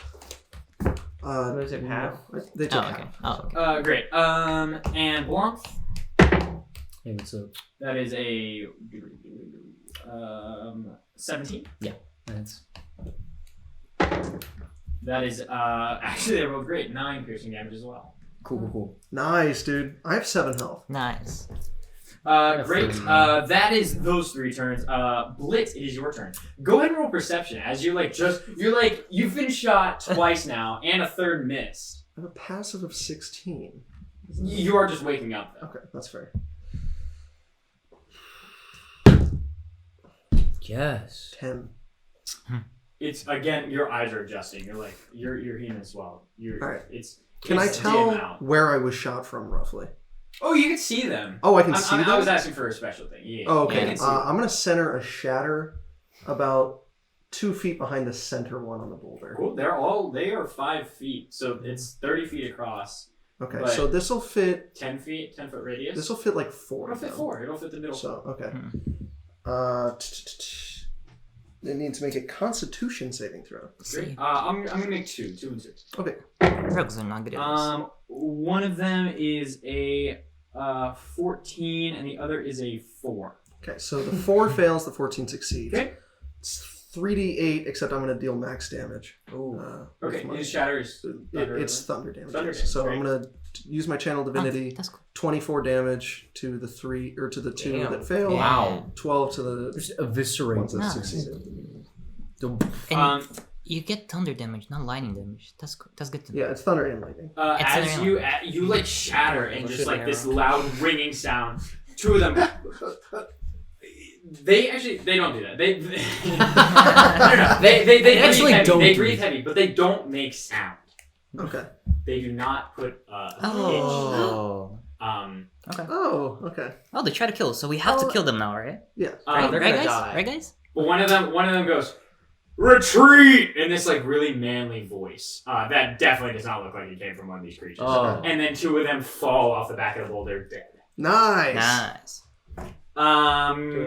What is it, half? They took Oh, okay. half. Oh, okay. Great. And warmth. Hey, what's up? That is a 17. That's That is actually they rolled great. 9 piercing damage as well. Cool. Nice, dude. I have 7 health. Nice. Great. That is those 3 turns. Blitz, it is your turn. Go ahead and roll perception as you've been shot twice now and a third missed. I have a passive of 16. You are just waking up though. Okay, that's fair. Yes. 10. It's again, your eyes are adjusting. You're like you're hearing as well. All right. It's Can I it's tell dim out. where I was shot from roughly? Oh, you can see them. Oh, I can see them? I was asking for a special thing. Yeah. Oh, You okay. can see I'm going to center a shatter about 2 feet behind the center one on the boulder. Cool. They are 5 feet, so it's 30 feet across. Okay, But- so this will fit. 10 feet, 10 foot radius. This will fit like 4. It'll fit 4. It'll fit the middle. So, okay. It needs to make a Constitution saving throw. Great. I'm gonna make 2 and 2. Okay. Rogues are not good at this. One of them is a 14, and the other is a 4. Okay, so the 4 fails, the 14 succeeds. Okay. It's 3d8, except I'm going to deal max damage. Okay. It shatters. It's thunder damage. Thunder yes. damage, So great. I'm going to use my channel divinity. That's cool. 24 damage to the 3 or to the 2 Damn. that failed. Wow. 12 to the Just eviscerate ones that Nice. succeeded. And you get thunder damage, not lightning damage. That's good to know. Yeah, it's thunder and lightning. It's As an you like shatter and Let's just shoot like an this arrow. loud ringing sound. 2 of them. They don't do that. They they actually breathe heavy. don't They do breathe it. heavy, but they don't make sound. Okay. They do not put a pitch. Oh. Oh, okay. Oh, they try to kill us, so we have to kill them now, right? Yeah. Right, they're right gonna guys? die. Right, guys? But one of them goes, "Retreat!" in this like really manly voice. That definitely does not look like it came from one of these creatures. Oh. And then 2 of them fall off the back of the boulder dead. Nice. Nice.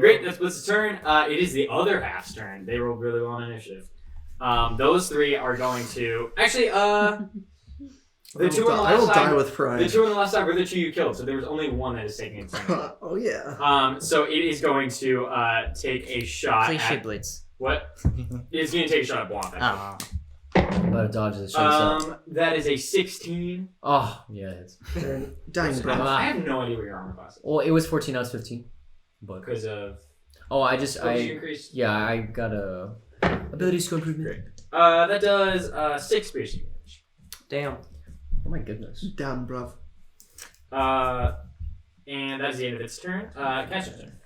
Great. That's Blitz's turn. It is the other half's turn. They rolled really well on initiative. Those 3 are going to actually. The 2 on the I will left die side. with The pride. 2 on the left side were the 2 you killed, so there was only one that is taking a turn. Oh, yeah. So it is going to take a shot Play at shit blitz. what? It's going to take a shot at Blanc. Oh. About to dodge the shot. That is a 16. Oh, yeah. It's... They're dying breath. I have no idea what your armor class is Well, it was 14, now it's 15. But because of. oh, I increased. yeah, I got a ability skill improvement. Great. That does 6 piercing damage. Damn. Oh my goodness. Damn, bruv. And that's the end of its turn. Caster's turn.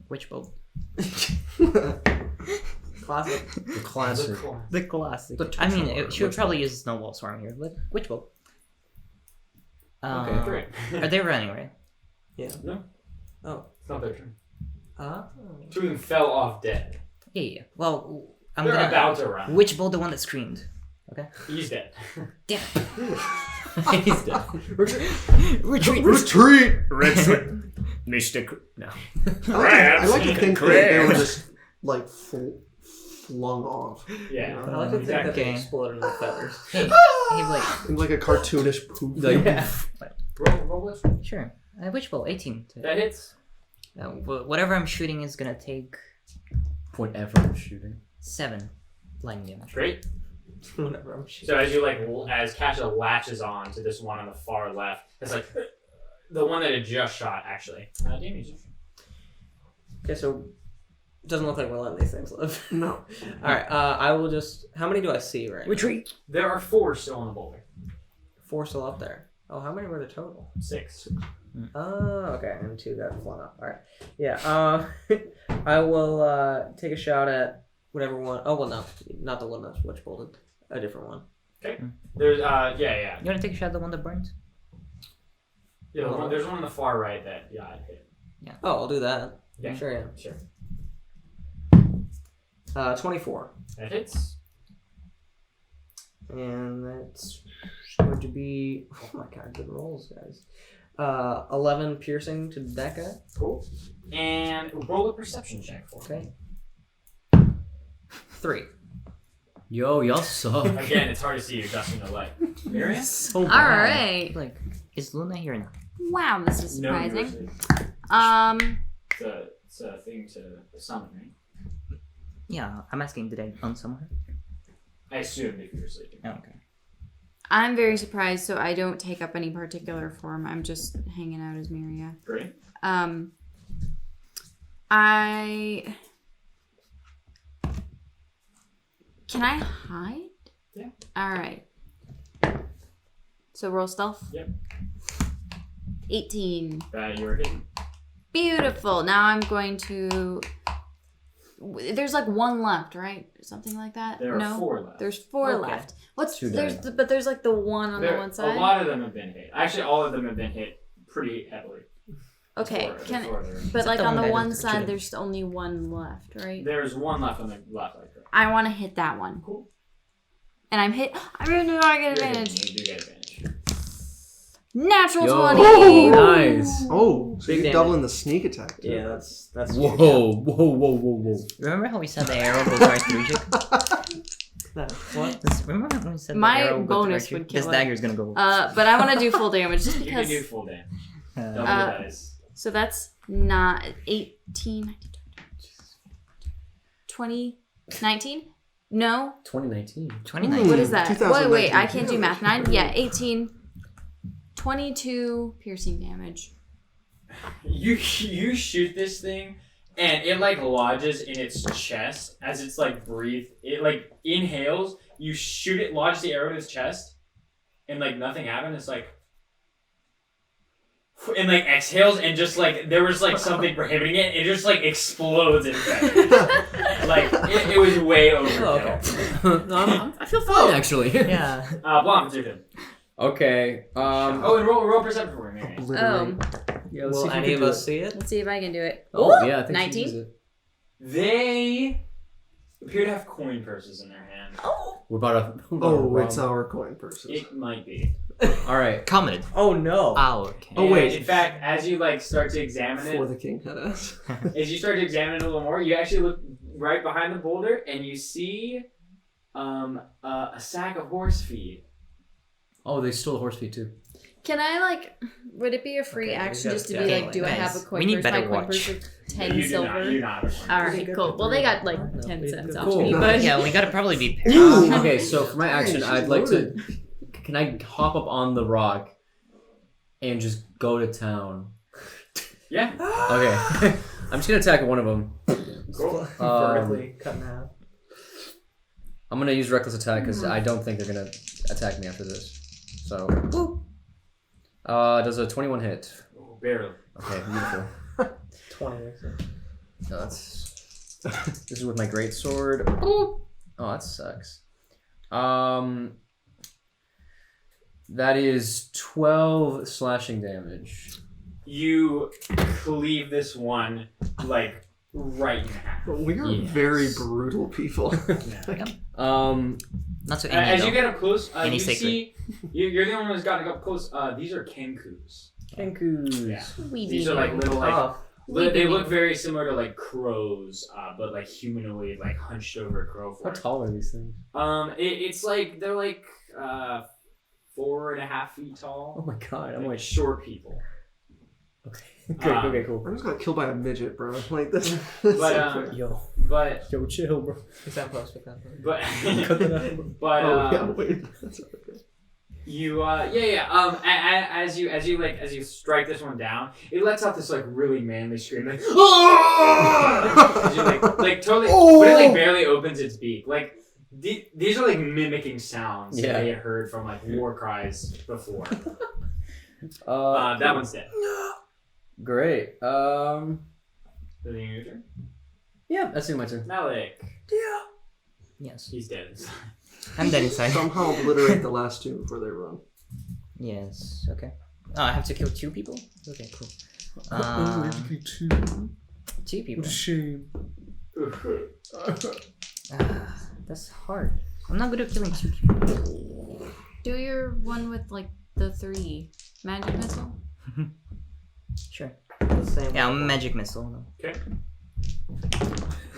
Witch bolt. Classic. The classic. The classic. The I mean, tutorial. she would probably use a snowball swarm here, but witch bolt. Okay, great. Are they running, right? Yeah. No, Oh. it's not their turn. 2 Oh. of them fell off dead. Yeah. Well, I'm They're gonna about to run. witch bolt the one that screamed. Okay. He's dead. Damn. He's dead. Retreat. Retreat! Mystic. No. I like to think that they were just, like, flung off. Yeah. I like to think that they Okay. exploded in feathers. Hey, Blake. Like a cartoonish poop. Roll it. Sure. Witch bolt 18. That hits. Whatever I'm shooting is gonna take Whatever I'm shooting. 7 lightning damage. Great. Whenever I'm shooting. So as you as Kasha latches on to this one on the far left, it's like the one that had just shot actually. Damage. Okay, so it doesn't look like we're letting these things live. No. Alright, I will just. How many do I see right now? Retreat. There are 4 still on the boulder. 4 still up there. Oh, how many were there total? 6. Oh, okay, and 2 got flung up. Alright. Yeah, I will take a shot at whatever one. Oh, well, no. Not the one that's witch bolted. A different one. Okay. There's yeah. You wanna take a shot at the one that burns? Yeah, there's one on the far right that I hit. Oh, I'll do that. Yeah. Sure, yeah. Sure. 24. That hits. And that's going to be. Oh my god, good rolls, guys. 11 piercing to that guy. Cool. And roll a perception check for me. Okay. 3. Yo, y'all suck. Again, it's hard to see. You're dusting the light. Miriam? So All right. Like, is Luna here now? Wow, this is No, surprising. it's a thing to summon, right? Yeah, I'm asking, did I unsummon her? I assumed if you were sleeping. Oh, okay. I'm very surprised, so I don't take up any particular form. I'm just hanging out as Miria. Great. Can I hide? Yeah. All right. So roll stealth. Yep. 18. You were hidden. Beautiful. Now I'm going to. There's like one left, right? Something like that. There are 4 left. There's 4 Okay. left. What's Two there's? died. But there's like the one on the one A side. lot of them have been hit. Actually, all of them have been hit pretty heavily. Okay. Can But like on the Except one the side, chicken. there's only one left, right? There's one left on the left side. Correct. I want to hit that one. Cool. And I'm hit. I'm gonna get You're hidden. advantage. You do get advantage. Natural Yo. 20. Nice. Oh, so Big you're damage. doubling the sneak attack. Too. Yeah, that's Whoa. Remember how we said the arrow goes right through you? What? Remember when we said My the arrow goes bonus right through? would kill This it. dagger's gonna go. But I want to do full damage just You can because. do full damage. Double Uh, the dice. So that's not 18, 20, 19? No. 2019. 29. What is that? Wait, 2019. I can't do math. 9? Yeah, 18. 22 piercing damage. You shoot this thing, and it like lodges in its chest as it's like breathe. It like inhales. You shoot it, lodge the arrow in its chest, and like nothing happened. It's like. And like exhales and just like there was like something prohibiting it. It just like explodes in fact. Like it was way overkill. No, I feel fine actually. Yeah. Blom, it's your turn. Okay. Oh, and roll perception for me. Mary. Obliterate. Yeah, let's see Will if we any can of do us it. see it? Let's see if I can do it. Oh yeah, I think 19? she it. They appear to have coin purses in their hand. We're about to. Oh, it's our coin purses. It might be. All right. Commented. Oh no! Oh, okay. Oh, wait. And in fact, as you like start to examine For it, the king had us. as you start to examine it a little more, you actually look right behind the boulder and you see a sack of horse feed. Oh, they stole the horse feet too. Can I like? Would it be a free Okay, we action got- just to yeah. be like, do I have a Guys, coin we need purse? My better coin watch. purse is 10 You silver. do not. All right, cool. Well, they got like 10 cents off Cool. me, but Yeah, we gotta probably be. Okay, so for my action, she's I'd like to. loaded. Can I hop up on the rock and just go to town? Yeah. Okay. I'm just gonna attack one of them. Cool. Vertically cut in half. I'm gonna use reckless attack because I don't think they're gonna attack me after this. So. Does a 21 hit? Oh, barely. Okay, beautiful. 20. No, that's. This is with my great sword. Oh, that sucks. That is 12 slashing damage. You cleave this one like right in half. But we are Yes. very brutal people. Not so As you any get up close, Any you sacred. see you're the only one who's gotten up close. These are kenkus. Kenkus. Yeah. we These are like little like Oh, they look very similar to like crows, but like humanoid, like hunched over crow How form. tall are these things? It's like they're like 4.5 feet tall. Oh my god, I'm Like like. short people. Okay. Okay, cool. I just got killed by a midget, bro. Like this. But Yo. but Yo, chill, bro. pick that post, pick that post. but Cut that out. but Oh yeah, wait. That's okay. you as you strike this one down, it lets out this like really manly scream like as you like totally, but it like barely opens its beak. Like these are like mimicking sounds that they had heard from like war cries before. That one's dead. Great. Is it your turn? Yeah, that's my turn. Malik. Yes. He's dead. I'm dead inside. Somehow obliterate the last two before they run. Yes. Okay. Oh, I have to kill 2 people. Okay, cool. Two. 2 people. Shame. That's hard. I'm not good at killing 2 people. do your one with like the 3 magic missile. Sure. The same Yeah, level. magic missile. No. Okay.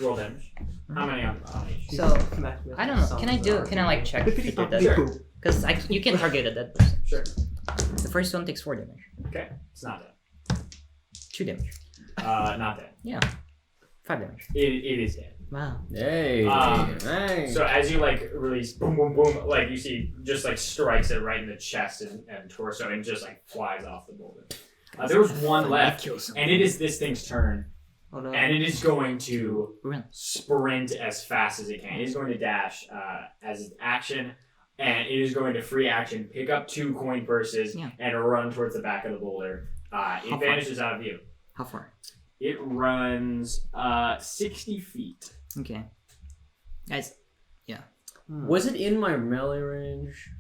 Roll damage. How many on each? So I don't know. Can I do? Can I like check if they're dead? Sure. Because you can target a dead person. Sure. The first one takes 4 damage. Okay. It's not dead. 2 damage. Not dead. Yeah. 5 damage. It is dead. Wow. Hey. Nice. So as you like release, boom, boom, boom, like you see, just like strikes it right in the chest and torso, and just like flies off the boulder. There was one left, and it is this thing's turn, Oh no. and it is going to Run. sprint as fast as it can. It is going to dash as action, and it is going to free action, pick up 2 coin purses, and run towards the back of the boulder. It vanishes out of view. How far? It runs 60 feet. Okay. Guys. Was it in my melee range?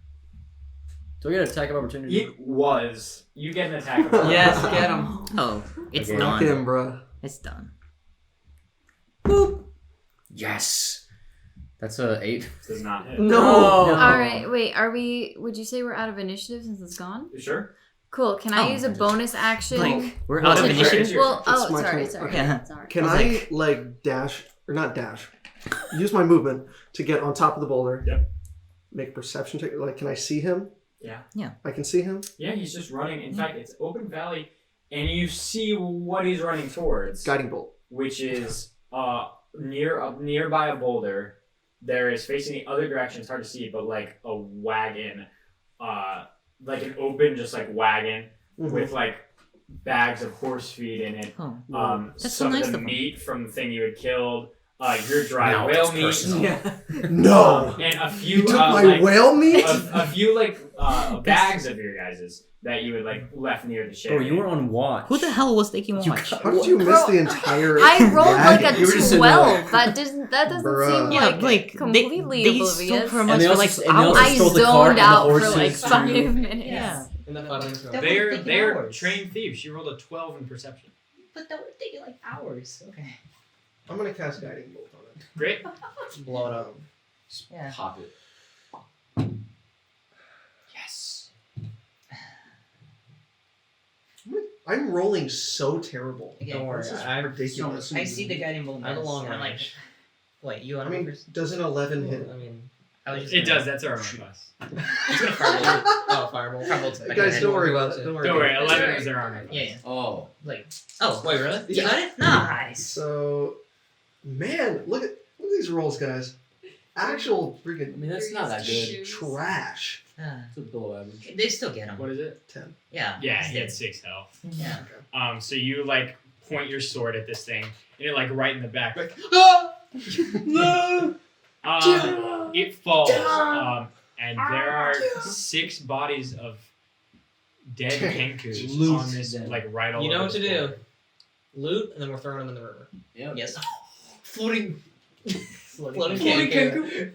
Do I get an attack of opportunity? It was. You get an attack. Of Yes, get him. Oh, it's Okay. Fuck done. him, bruh. It's done. Yes. That's a 8. Does not hit. No. All right, wait. Are we? Would you say we're out of initiative since it's gone? You sure? Cool. Can I Oh, use a bonus action? Like, we're out of Well, initiative. it's Well, It's my sorry, turn. sorry, Okay. sorry. Can I like dash or not dash? Use my movement to get on top of the boulder. Yep. Make perception check. Like, can I see him? Yeah. I can see him. Yeah, he's just running. In fact, it's open valley, and you see what he's running towards, Guiding bolt. which is nearby a boulder. There is facing the other direction. It's hard to see, but like a wagon, like an open, just like wagon with like bags of horse feed in it. Oh. That's Some so nice of the of him. meat from the thing you had killed. Your dry whale meat. No. And a few You took my like, whale meat. a few like bags of your guys's that you had like left near the ship. Bro, you were on watch. Who the hell was taking watch? How did you miss the entire? I rolled like wagon? a You were just sitting 12. That doesn't Bruh. seem Yeah, like completely they oblivious. stole from And us they for also, like and they also hours. I stole the cart zoned and the out for horses like too. 5 minutes. Yeah. In the fighting That They're would've taken they're hours. trained thieves. She rolled a 12 in perception. But that would have taken like hours. Okay. I'm gonna cast guiding bolt on it. Great. Blow it up. Yeah. Pop it. Yes. I'm rolling so terrible. Okay. Don't worry. This is I'm ridiculous. I see the guiding bolt. I have a long and I'm like, range. wait, you I want mean, does an 11 hit? I mean, I was just It gonna- does. That's our armor class. It's gonna fireball. oh, fireball. Fireball's back Guys, ahead. don't worry about it. Don't worry. Don't worry. about it. 11 is their armor class. Yeah. Oh. Like. Oh Wait, really? You got it? Nice. So, man, look at these rolls, guys. Actual I freaking mean, that's not that good. trash. It's a below average. They still get them. What is it? 10. Yeah. Yeah, he had 6 health. Yeah. So you like point your sword at this thing, and it like right in the back, like it falls. And there are 6 bodies of dead kenkus on this, like right all You know over what to this do. board. Loot, and then we're throwing them in the river. Yeah. Yes. Floating. Floating kenku.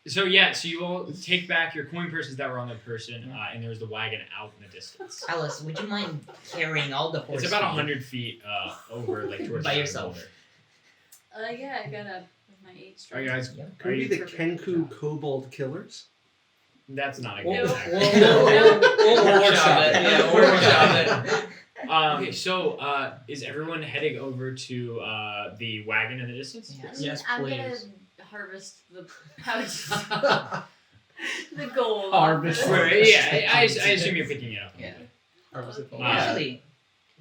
So yeah, so you all take back your coin purses that were on the person, and there's the wagon out in the distance. Alice, would you mind carrying all the horse? It's about feed? 100 feet over, like towards By the yourself. boulder. Yeah, I got a my 8 All right, strength. guys. Yep. Could Are it be you, the Kenku Kobold Killers? that's not a We'll good attack. we'll workshop it. Yeah, we'll workshop it. So, is everyone heading over to the wagon in the distance? Yes. Yes, I'm please. gonna harvest the pouch. The gold. Harvest. Right, yeah, I assume you're picking it up. Yeah. Harvest it. Actually,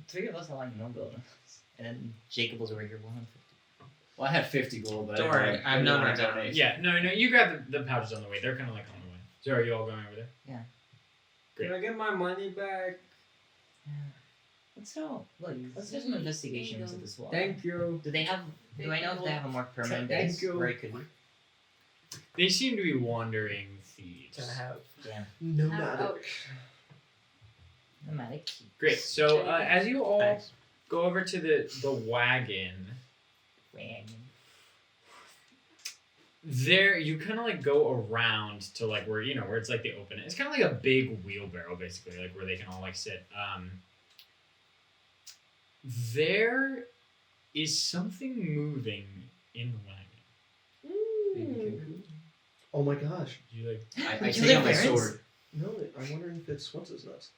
3 of us are like no gold, and then Jacob was over here 150. Well, I had 50 gold, but Don't I worry, didn't I'm not want to gonna donate. Yeah, no, you grab the pouches on the way. They're kind of like on the way. So are you all going over there? Can I get my money back? Let's go. Look, let's do some investigation into this wall. Thank you. Do they have? Do I know if they have a more permanent Thank base you. where it could? They seem to be wandering thieves. Can I have? Yeah. Nomadic. Nomadic. Great. So as you all go over to the wagon, there you kind of like go around to like where where it's like the open. It's kind of like a big wheelbarrow basically, like where they can all like sit. There is something moving in the wagon. Oh my gosh. You like I You take live out my parents? sword. No, I'm wondering if it's what's his nuts.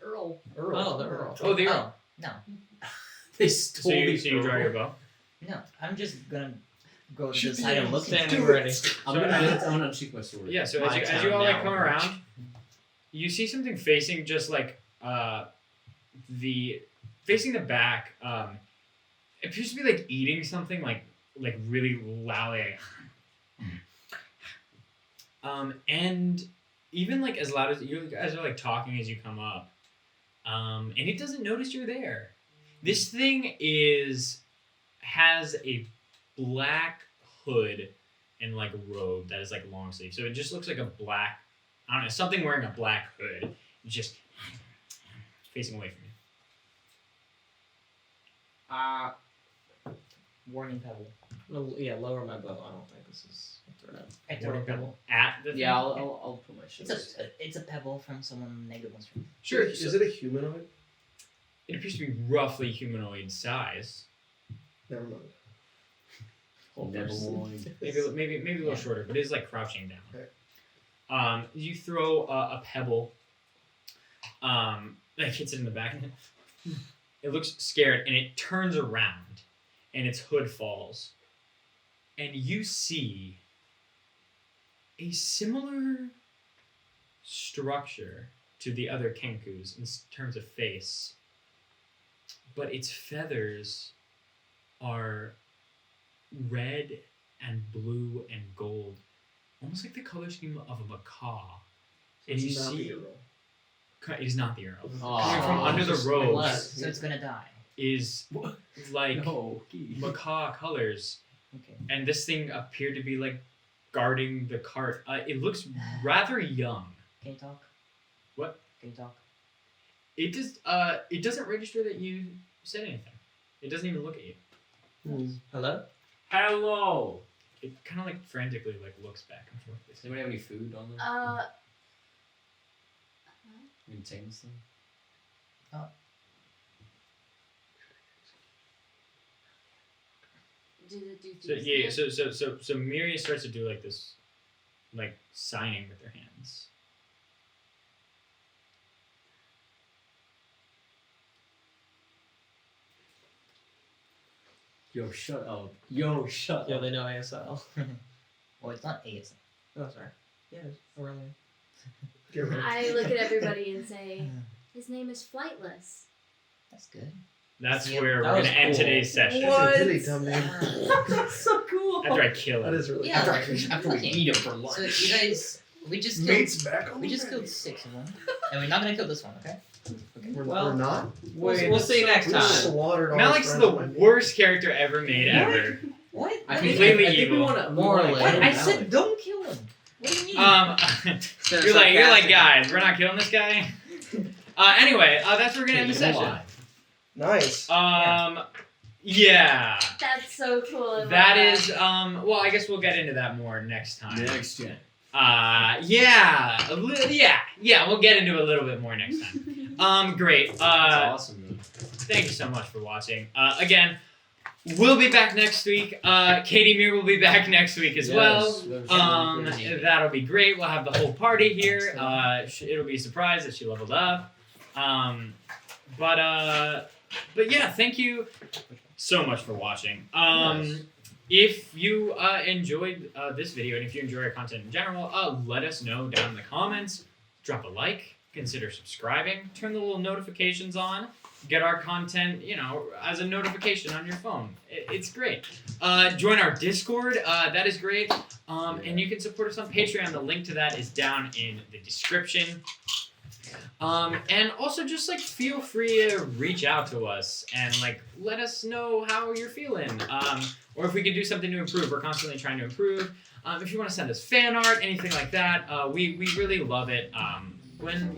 Earl. Earl. Oh, the Earl. oh they Oh no, They so stole you draw your bow. no! I'm just gonna go to Should the be side and look. Standing ready. I'm gonna unsheath my sword. Yeah. So My as you all time like now. come around, you see something facing just like facing the back. appears to be like eating something like really loudly. And even like as loud as you guys are like talking as you come up, and it doesn't notice you're there. This thing has a black hood and like robe that is like long sleeve, so it just looks like a black, I don't know, something wearing a black hood, just facing away from you. Warning pebble. Yeah, lower my bow. I don't think this is a threat. I throw a pebble. At the thing? Yeah, I'll put my shit. It's a pebble from someone negative one's from. Sure. Is it a humanoid? It appears to be roughly humanoid size. Never mind. Maybe a little shorter, but it is like crouching down. Okay. You throw a pebble. That hits it in the back. It looks scared, and it turns around, and its hood falls, and you see a similar structure to the other kenkus in terms of face, but its feathers are red and blue and gold, almost like the color scheme of a macaw. And you see, it is not the Earl. Coming from under the robes, So it's gonna die. is like macaw colors, Okay. and this thing appeared to be like guarding the cart. It looks rather young. Can you talk? What? Can you talk? It just it doesn't register that you said anything. It doesn't even look at you. Hello? Hello. It kind of like frantically like looks back and forth. Does anybody have any food on them? You can tame this thing. So Miria starts to do like this, like signing with her hands. Yo, shut up. Yo, shut Yeah, up. they know ASL. Well, it's not ASL. Oh, sorry. Yeah, it's around I look at everybody and say, his name is Flightless. That's good. That's Yeah, where that we're was gonna end cool. today's session. That's a really dumb name. That's so cool. After I kill That him. is really Yeah. After we eat him for So lunch. you guys, we just killed. Mate's back on We the just menu. killed 6 of them, and we're not gonna kill this one, okay? We're not? We'll see you next We time. slaughtered all Malik's our the friends. worst character ever made ever. What? I think- think, Completely I think we evil. wanna More or wanna less. kill I Malik. said don't kill him. What do you mean? You're like, guys, we're not killing this guy. Anyway, that's where we're gonna end the session. Nice. Yeah. That's so cool. I love That is, well, I guess we'll get into that more next time. Next gen. Yeah, we'll get into a little bit more next time. Great. That's awesome, man. Thank you so much for watching. Again, we'll be back next week. Katie Muir will be back next week as well. That'll be great. We'll have the whole party here. It'll be a surprise that she leveled up. But yeah, thank you so much for watching. If you enjoyed this video, and if you enjoy our content in general, let us know down in the comments. Drop a like, consider subscribing, turn the little notifications on, get our content, as a notification on your phone. It's great. Join our Discord, that is great. And you can support us on Patreon. The link to that is down in the description. And also just feel free to reach out to us and let us know how you're feeling. Or if we can do something to improve. We're constantly trying to improve. If you want to send us fan art, anything like that, we really love it. When,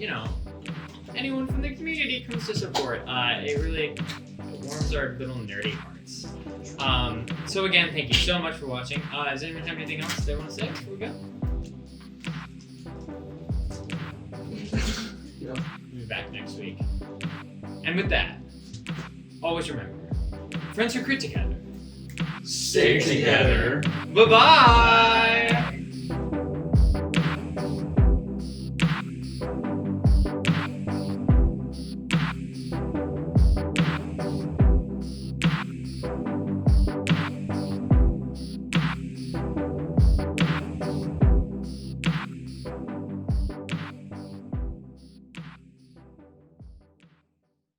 anyone from the community comes to support. It really warms our little nerdy hearts. So again, thank you so much for watching. Does anyone have anything else they want to say before we go? We'll be back next week. And with that, always remember, friends who crit together, stay together. Bye-bye!